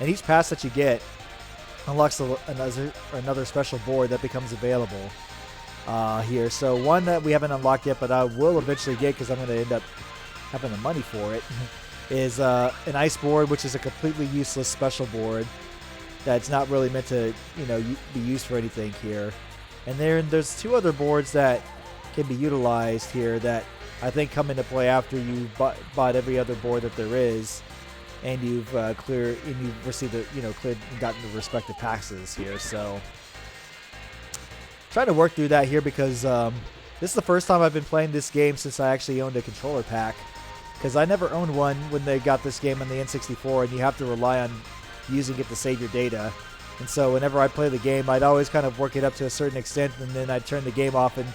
And each pass that you get unlocks another special board that becomes available here. So one that we haven't unlocked yet, but I will eventually get because I'm going to end up having the money for it, is an ice board, which is a completely useless special board that's not really meant to, be used for anything here. And there's 2 other boards that can be utilized here that I think come into play after you've bought every other board that there is, and you've received cleared and gotten the respective passes here. So trying to work through that here because this is the first time I've been playing this game since I actually owned a controller pack, because I never owned one when they got this game on the N64, and you have to rely on using it to save your data. And so whenever I play the game, I'd always kind of work it up to a certain extent, and then I'd turn the game off and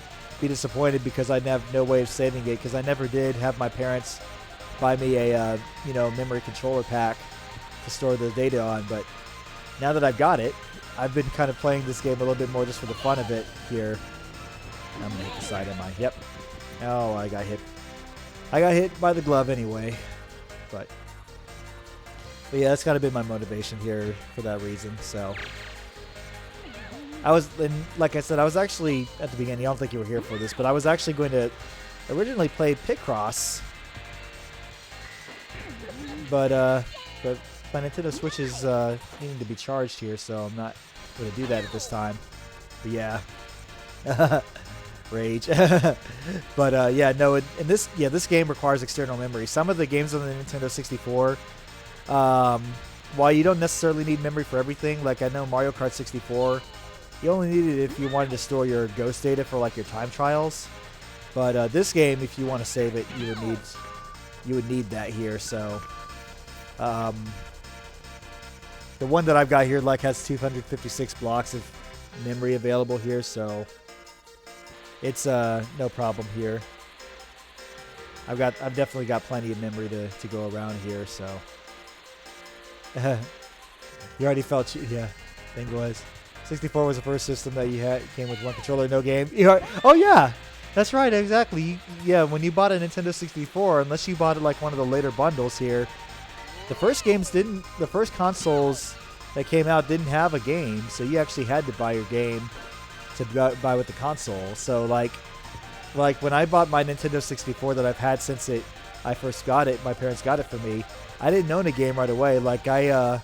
be disappointed because I'd have no way of saving it, because I never did have my parents buy me a memory controller pack to store the data on. But now that I've got it, I've been kind of playing this game a little bit more just for the fun of it here. I'm gonna hit the side, am I? Yep. Oh, I got hit. I got hit by the glove anyway. But yeah, that's kind of been my motivation here for that reason. So like I said, I was actually at the beginning. I don't think you were here for this, but I was actually going to originally play Picross, but my Nintendo Switch is needing to be charged here, so I'm not going to do that at this time. But yeah, rage. But yeah, no. This game requires external memory. Some of the games on the Nintendo 64. While you don't necessarily need memory for everything, like I know Mario Kart 64, you only need it if you wanted to store your ghost data for like your time trials. But this game, if you want to save it, you would need that here. So the one that I've got here has 256 blocks of memory available here, so it's no problem here. I've definitely got plenty of memory to go around here, so. You already felt, yeah. Thing was, 64 was the first system that you had. It came with one controller, no game. Oh yeah, that's right, exactly. Yeah, when you bought a Nintendo 64, unless you bought it like one of the later bundles here, the first consoles that came out didn't have a game, so you actually had to buy your game to buy with the console. So like when I bought my Nintendo 64 that I've had since I first got it, my parents got it for me. I didn't own a game right away. Like I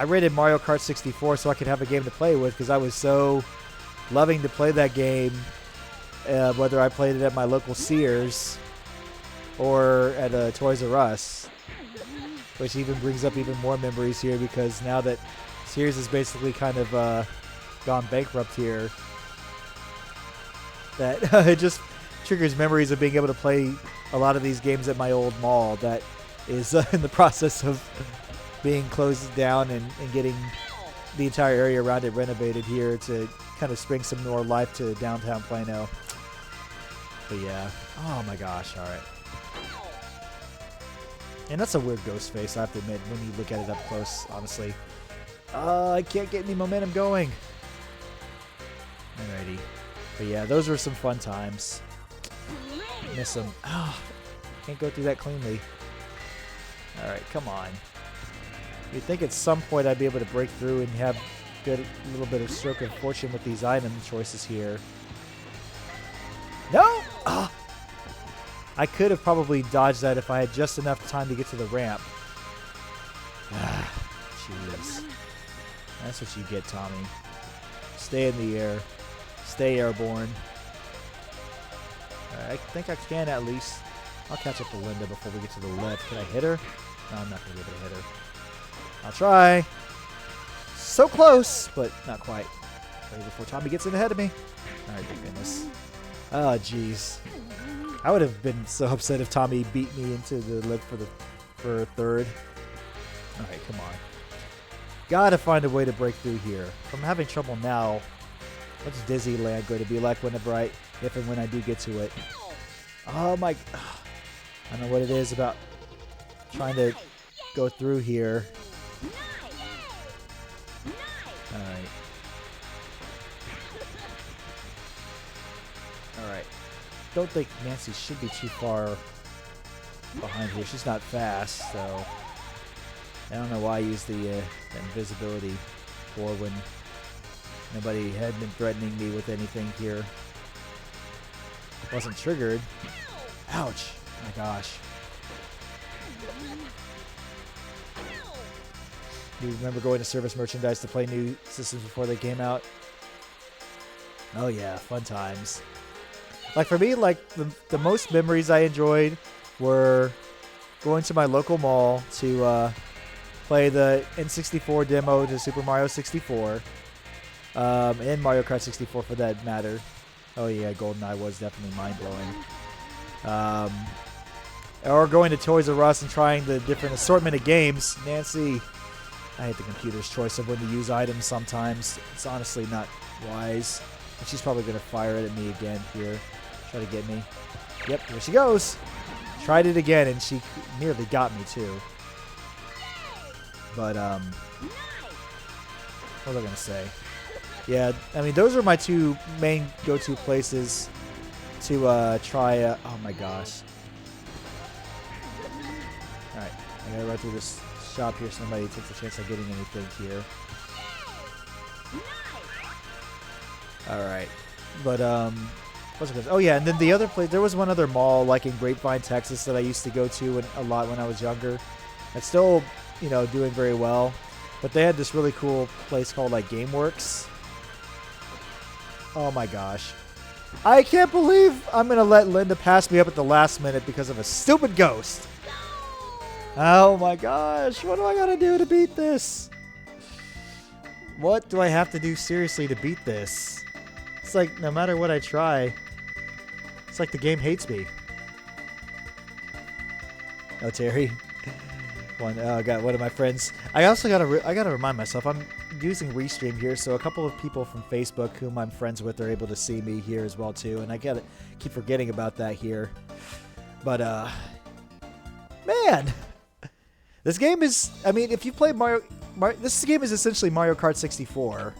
rated Mario Kart 64 so I could have a game to play with, because I was so loving to play that game, whether I played it at my local Sears or at a Toys R Us, which even brings up even more memories here, because now that Sears is basically kind of gone bankrupt here, that it just triggers memories of being able to play a lot of these games at my old mall that is in the process of being closed down and getting the entire area around it renovated here to kind of bring some more life to downtown Plano. But yeah, oh my gosh, all right. And that's a weird ghost face, I have to admit, when you look at it up close, honestly. I can't get any momentum going. Alrighty. But yeah, those were some fun times. Miss them. Oh, can't go through that cleanly. Alright, come on. You'd think at some point I'd be able to break through and have a little bit of stroke of fortune with these item choices here. No! Oh! I could have probably dodged that if I had just enough time to get to the ramp. Ah, jeez. That's what you get, Tommy. Stay in the air. Stay airborne. I think I can at least. I'll catch up to Linda before we get to the left. Can I hit her? No, I'm not going to be able to hit her. I'll try. So close, but not quite. Ready before Tommy gets in ahead of me. Alright, thank goodness. Oh, jeez. I would have been so upset if Tommy beat me into the lift for third. Alright, come on. Gotta find a way to break through here. If I'm having trouble now, what's Disneyland going to be like if and when I do get to it? Oh my... I don't know what it is about trying to go through here. Alright. Alright. Don't think Nancy should be too far behind here. She's not fast, so... I don't know why I used the invisibility before when nobody had been threatening me with anything here. Wasn't triggered. Ouch. Oh my gosh. Do you remember going to Service Merchandise to play new systems before they came out? Oh yeah, fun times. Like for me, like the most memories I enjoyed were going to my local mall to play the N64 demo to Super Mario 64 and Mario Kart 64 for that matter. Oh yeah, GoldenEye was definitely mind-blowing. Or going to Toys R Us and trying the different assortment of games. Nancy, I hate the computer's choice of when to use items sometimes. It's honestly not wise. And she's probably going to fire it at me again here. Try to get me. Yep, here she goes. Tried it again, and she nearly got me too. But, what was I going to say? Yeah, I mean, those are my two main go-to places to try. Oh my gosh. Alright, I gotta run through this shop here so nobody takes a chance of getting anything here. Alright. But, what's it called? Oh yeah, and then the other place, there was one other mall like in Grapevine, Texas that I used to go to a lot when I was younger. It's still, you know, doing very well. But they had this really cool place called like GameWorks. Oh my gosh. I can't believe I'm going to let Linda pass me up at the last minute because of a stupid ghost. Oh my gosh. What do I got to do to beat this? What do I have to do seriously to beat this? It's like no matter what I try, it's like the game hates me. Oh, Terry. I got one of my friends. I also gotta remind myself I'm using Restream here, so a couple of people from Facebook whom I'm friends with are able to see me here as well too, and I gotta keep forgetting about that here. But man, this game is. I mean, if you play Mario, this game is essentially Mario Kart 64.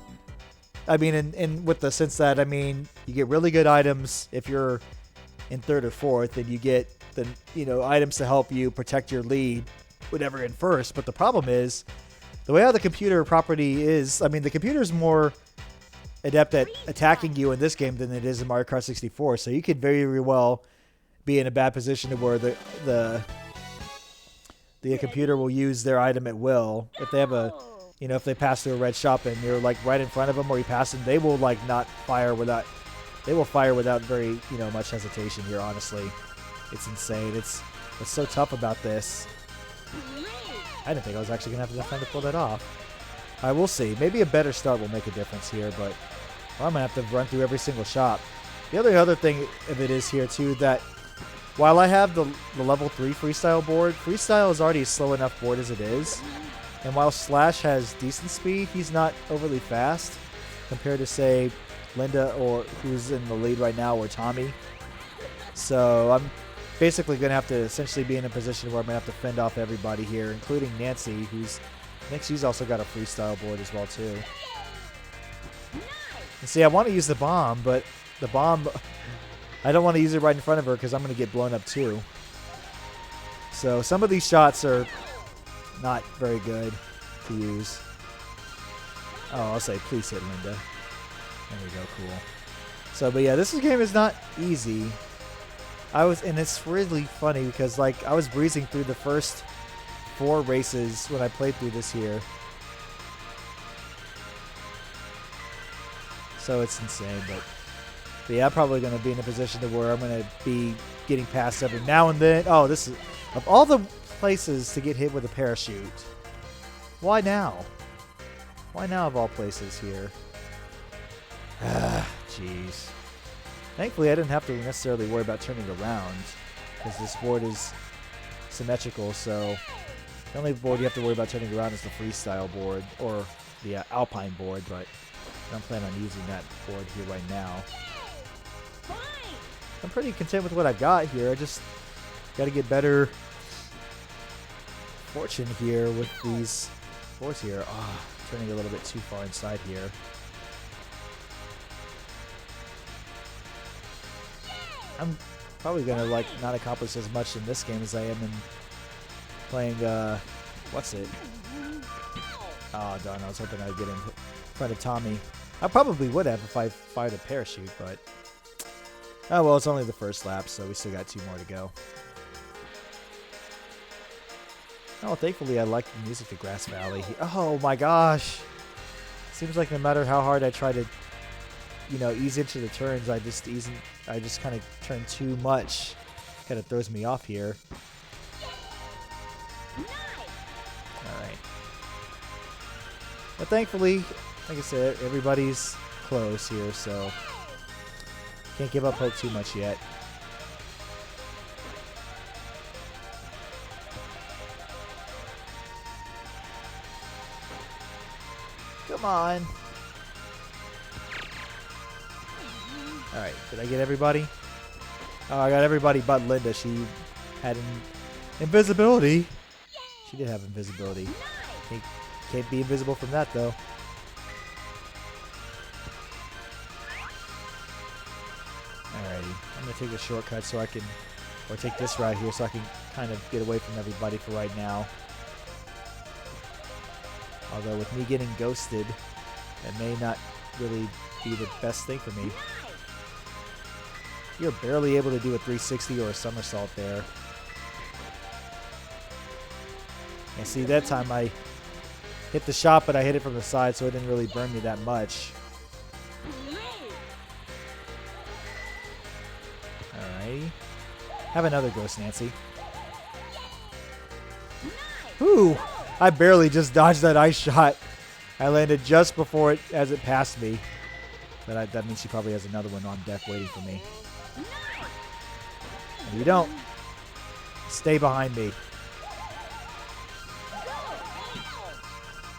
I mean, in with the sense that I mean, you get really good items if you're in third or fourth, and you get the items to help you protect your lead. Whatever in first, but the problem is the way how the computer property is. I mean, the computer's more adept at attacking you in this game than it is in Mario Kart 64. So you could very, very well be in a bad position to where the computer will use their item at will. If they have if they pass through a red shop and you're like right in front of them, or you pass them, they will like not fire without. They will fire without very much hesitation here. Honestly, it's insane. It's so tough about this. I didn't think I was actually going to have enough time to pull that off. I will see. Maybe a better start will make a difference here, but I'm going to have to run through every single shop. The other thing of it is here, too, that while I have the level 3 freestyle board, freestyle is already a slow enough board as it is. And while Slash has decent speed, he's not overly fast compared to, say, Linda, or who's in the lead right now, or Tommy. So I'm basically going to have to essentially be in a position where I'm going to have to fend off everybody here, including Nancy, I think she's also got a freestyle board as well, too. And see, I want to use the bomb, but the bomb, I don't want to use it right in front of her because I'm going to get blown up, too. So some of these shots are not very good to use. Oh, I'll say, please hit Linda. There we go, cool. So, but yeah, this game is not easy. And it's really funny because like I was breezing through the first 4 races when I played through this here. So it's insane, but yeah, I'm probably going to be in a position to where I'm going to be getting past every now and then. Oh, this is of all the places to get hit with a parachute. Why now? Why now of all places here? Ah, jeez. Thankfully, I didn't have to necessarily worry about turning around because this board is symmetrical, so the only board you have to worry about turning around is the freestyle board or the Alpine board, but I don't plan on using that board here right now. I'm pretty content with what I've got here. I just got to get better fortune here with these boards here. Oh, turning a little bit too far inside here. I'm probably going to like not accomplish as much in this game as I am in playing, what's it? Oh, darn. I was hoping I'd get in front of Tommy. I probably would have if I fired a parachute, but... Oh, well, it's only the first lap, so we still got 2 more to go. Oh, thankfully, I like the music to Grass Valley. Oh, my gosh. Seems like no matter how hard I try to, you know, ease into the turns, I just kind of turn too much. Kind of throws me off here. Alright. But thankfully, like I said, everybody's close here, so can't give up hope too much yet. Come on. Alright, did I get everybody? Oh, I got everybody but Linda. She had invisibility. She did have invisibility. Can't be invisible from that, though. Alrighty, I'm going to take the shortcut so I can, or take this route here so I can kind of get away from everybody for right now. Although with me getting ghosted, it may not really be the best thing for me. You're barely able to do a 360 or a somersault there. And see, that time I hit the shot, but I hit it from the side, so it didn't really burn me that much. Alrighty. Have another ghost, Nancy. Whew! I barely just dodged that ice shot. I landed just before it, as it passed me. But that means she probably has another one on deck waiting for me. No, you don't. Stay behind me.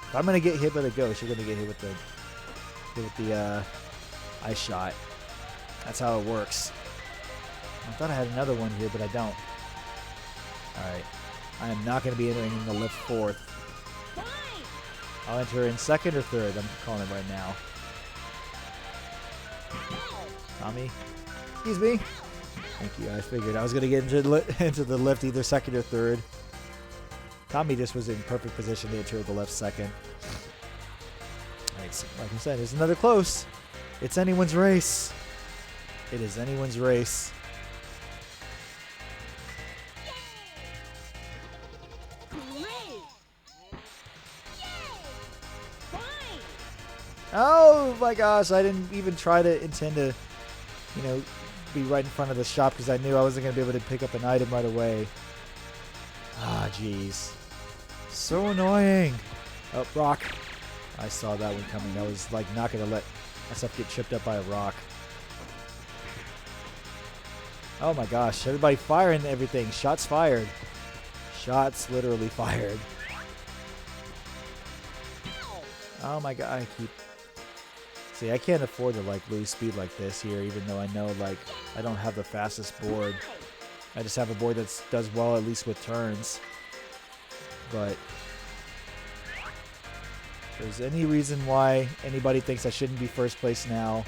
If I'm gonna get hit by the ghost, you're gonna get hit with the ice shot. That's how it works. I thought I had another one here, but I don't. Alright. I am not going to be entering in the lift 4th. I'll enter in 2nd or 3rd. I'm calling it right now. Tommy? Excuse me? Thank you. I figured I was going to get into the lift either 2nd or 3rd. Tommy just was in perfect position to enter the left 2nd. Alright, so like I said, it's another close. It's anyone's race. It is anyone's race. Oh my gosh, I didn't even try to intend to, you know, be right in front of the shop because I knew I wasn't going to be able to pick up an item right away. Ah, jeez. So annoying. Oh, rock. I saw that one coming. I was like not going to let myself get tripped up by a rock. Oh my gosh, everybody firing everything. Shots fired. Shots literally fired. Oh my god, I keep... See, I can't afford to like lose speed like this here, even though I know like I don't have the fastest board. I just have a board that does well at least with turns. But if there's any reason why anybody thinks I shouldn't be first place now,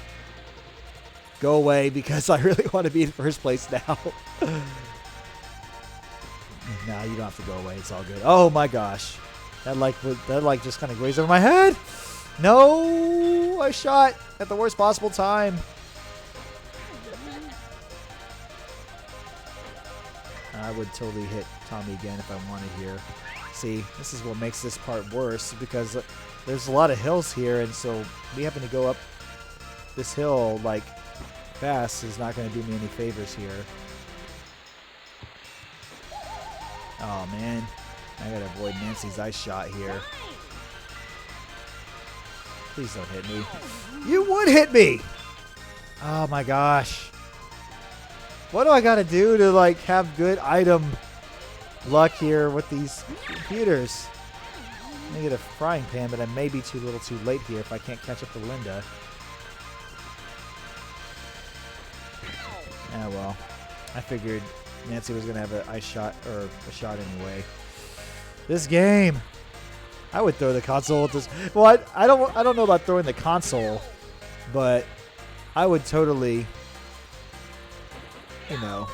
go away, because I really want to be in first place now. Nah, you don't have to go away. It's all good. Oh my gosh. That just kind of grazed over my head. No! I shot at the worst possible time. I would totally hit Tommy again if I wanted here. See, this is what makes this part worse, because there's a lot of hills here, and so me having to go up this hill like fast is not going to do me any favors here. Oh man, I gotta avoid Nancy's ice shot here. Please don't hit me. You would hit me! Oh my gosh. What do I gotta do to like have good item luck here with these computers? I'm gonna get a frying pan, but I may be too little too late here if I can't catch up to Linda. Ah well. I figured Nancy was gonna have an ice shot, or a shot anyway. This game, I would throw the console at this. Well, I don't know about throwing the console, but I would totally, you know,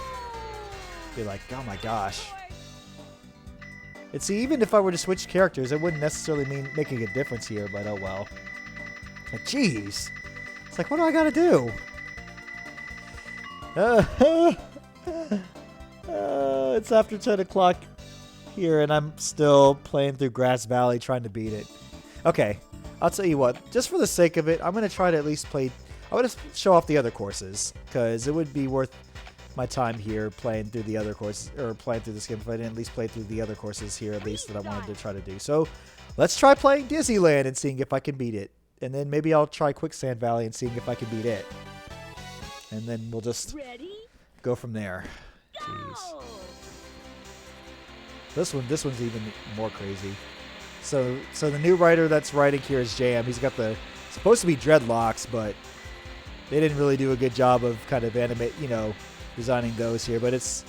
be like, oh my gosh. And see, even if I were to switch characters, it wouldn't necessarily mean making a difference here, but oh well. Like, jeez. It's like, what do I gotta do? It's after 10 o'clock here, and I'm still playing through Grass Valley trying to beat it. Okay, I'll tell you what. Just for the sake of it, I'm going to try to at least play... I'm going to show off the other courses, because it would be worth my time here playing through the other courses, or playing through this game if I didn't at least play through the other courses here at least that I wanted to try to do. So let's try playing Disneyland and seeing if I can beat it. And then maybe I'll try Quicksand Valley and seeing if I can beat it. And then we'll just go from there. Jeez. This one's even more crazy. So the new writer that's writing here is Jam. He's got the supposed to be dreadlocks, but they didn't really do a good job of kind of designing those here. But it's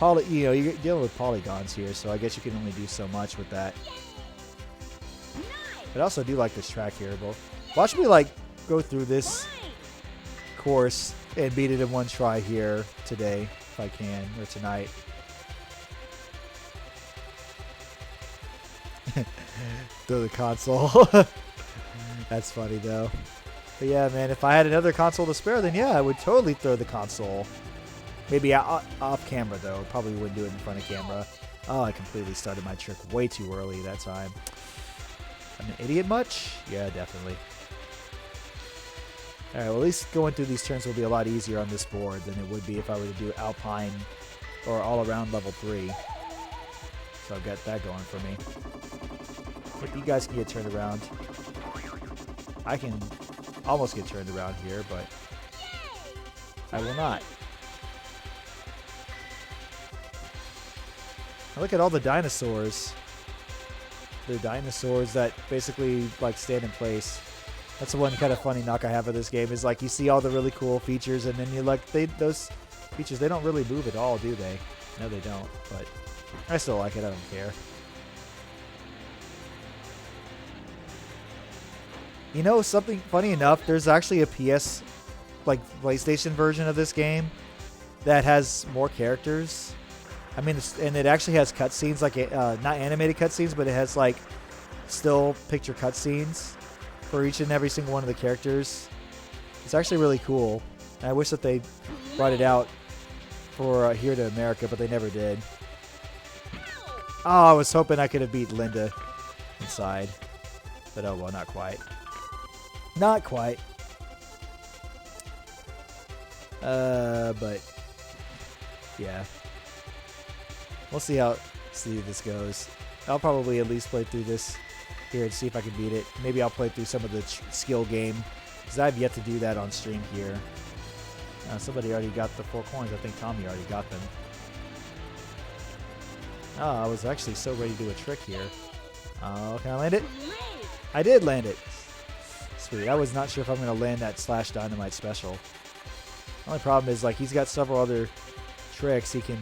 you're dealing with polygons here, so I guess you can only do so much with that. But I also do like this track here. Well, watch me go through this course and beat it in one try here today, if I can, or tonight. Through the console. That's funny though. But yeah, man, if I had another console to spare, then yeah, I would totally throw the console. Maybe off camera though. Probably wouldn't do it in front of camera. Oh, I completely started my trick way too early that time. I'm an idiot much? Yeah, definitely. Alright, well at least going through these turns will be a lot easier on this board than it would be if I were to do Alpine or all around level 3. So I've got that going for me. If you guys can get turned around. I can almost get turned around here, but I will not. Now look at all the dinosaurs. The dinosaurs that basically stand in place. That's the one kind of funny knock I have of this game is you see all the really cool features and then those features, they don't really move at all, do they? No, they don't, but I still like it. I don't care. You know, something funny enough, there's actually a PlayStation version of this game that has more characters. I mean, and it actually has cutscenes, not animated cutscenes, but it has still picture cutscenes for each and every single one of the characters. It's actually really cool. And I wish that they brought it out for here to America, but they never did. Oh, I was hoping I could have beat Linda inside, but oh well, not quite. Not quite. But yeah. We'll see how this goes. I'll probably at least play through this here and see if I can beat it. Maybe I'll play through some of the skill game because I've yet to do that on stream here. Somebody already got the 4 coins. I think Tommy already got them. Oh, I was actually so ready to do a trick here. Oh, can I land it? I did land it. Sweet. I was not sure if I'm going to land that Slash Dynamite special. The only problem is he's got several other tricks he can...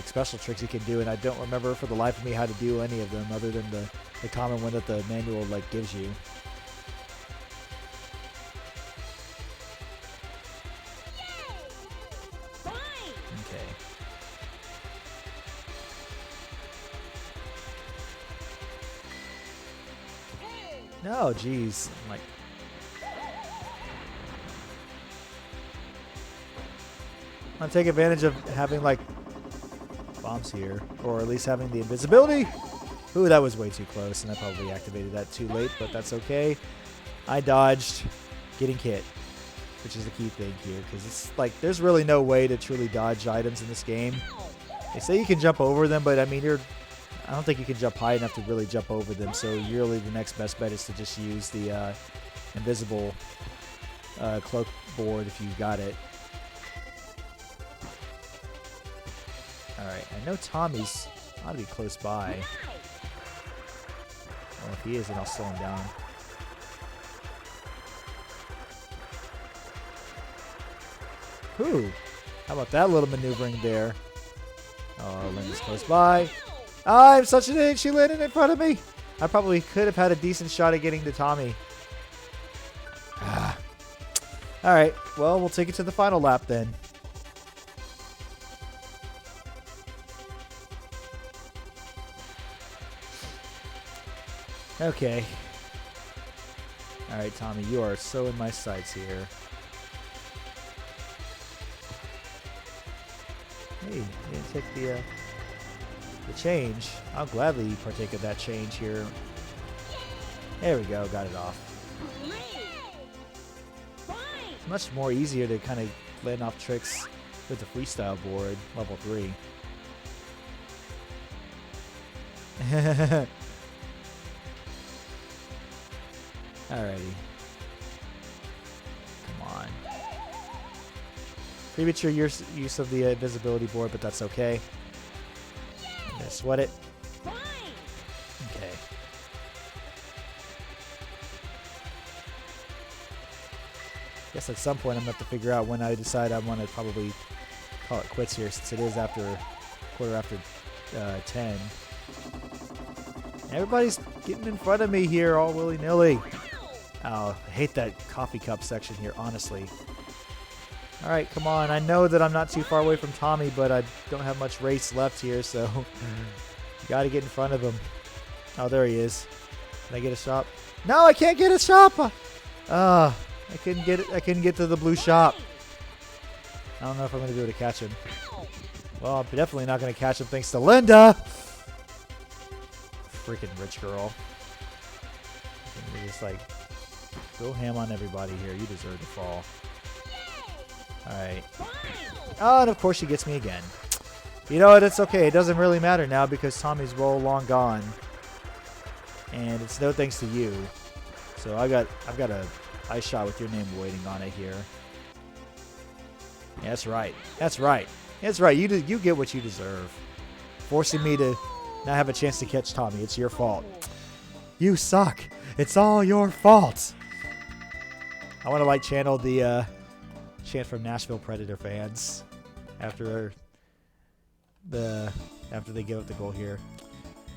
special tricks he can do, and I don't remember for the life of me how to do any of them other than the common one that the manual gives you. Okay. No, jeez. I'm gonna take advantage of having bombs here, or at least having the invisibility. Ooh, that was way too close, and I probably activated that too late, but that's okay. I dodged getting hit, which is the key thing here, because it's there's really no way to truly dodge items in this game. They say you can jump over them, but I mean, I don't think you can jump high enough to really jump over them, so really the next best bet is to just use the invisible cloak board if you got it. Alright, I know Tommy's ought to be close by. Well, if he is, then I'll slow him down. Whew! How about that little maneuvering there? Oh, Linda's close by. I'm such an idiot. She landed in front of me. I probably could have had a decent shot at getting to Tommy. Alright, well, we'll take it to the final lap then. Okay. All right, Tommy, you are so in my sights here. Hey, you didn't take the change. I'll gladly partake of that change here. There we go, got it off. It's much more easier to kind of land off tricks with the freestyle board, level 3. Alrighty. Come on. Premature use of the invisibility board, but that's okay. I'm gonna sweat it. Okay. Guess at some point I'm gonna have to figure out when I decide I want to probably call it quits here, since it is after quarter after 10. Everybody's getting in front of me here, all willy-nilly. Oh, I hate that coffee cup section here, honestly. All right, come on. I know that I'm not too far away from Tommy, but I don't have much race left here, so you got to get in front of him. Oh, there he is. Can I get a shop? No, I can't get a shop. I couldn't get it. I couldn't get to the blue shop. I don't know if I'm going to be able to catch him. Well, I'm definitely not going to catch him thanks to Linda. Freaking rich girl. You're just like, go ham on everybody here. You deserve to fall. Alright. Oh, and of course she gets me again. You know what? It's okay. It doesn't really matter now because Tommy's well long gone. And it's no thanks to you. So I've got a ice shot with your name waiting on it here. Yeah, that's right. That's right. That's right. You get what you deserve. Forcing me to not have a chance to catch Tommy. It's your fault. You suck. It's all your fault. I want to like channel the chant from Nashville Predator fans after they give up the goal here.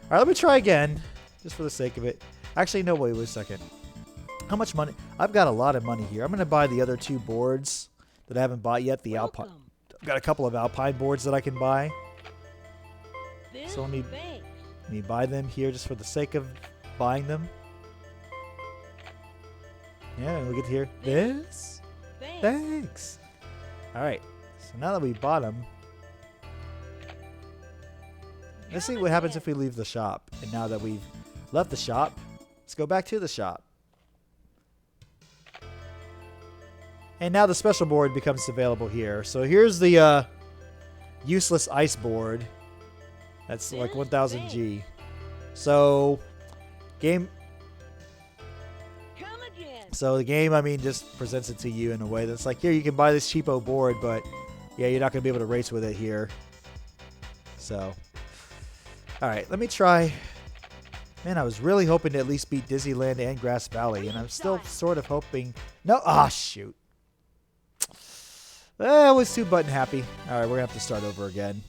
All right, let me try again, just for the sake of it. Actually, no, wait a second. How much money? I've got a lot of money here. I'm going to buy the other 2 boards that I haven't bought yet. The Alpine. I've got a couple of Alpine boards that I can buy. So let me buy them here just for the sake of buying them. Yeah, we get to hear this. Thanks. All right. So now that we bought them, let's see what happens if we leave the shop. And now that we've left the shop, let's go back to the shop. And now the special board becomes available here. So here's the useless ice board. That's like 1000 G. So the game, I mean, just presents it to you in a way that's like, here, you can buy this cheapo board, but yeah, you're not going to be able to race with it here. So, all right, let me try. Man, I was really hoping to at least beat Disneyland and Grass Valley, and I'm still sort of hoping. No, shoot. I was too button happy. All right, we're going to have to start over again.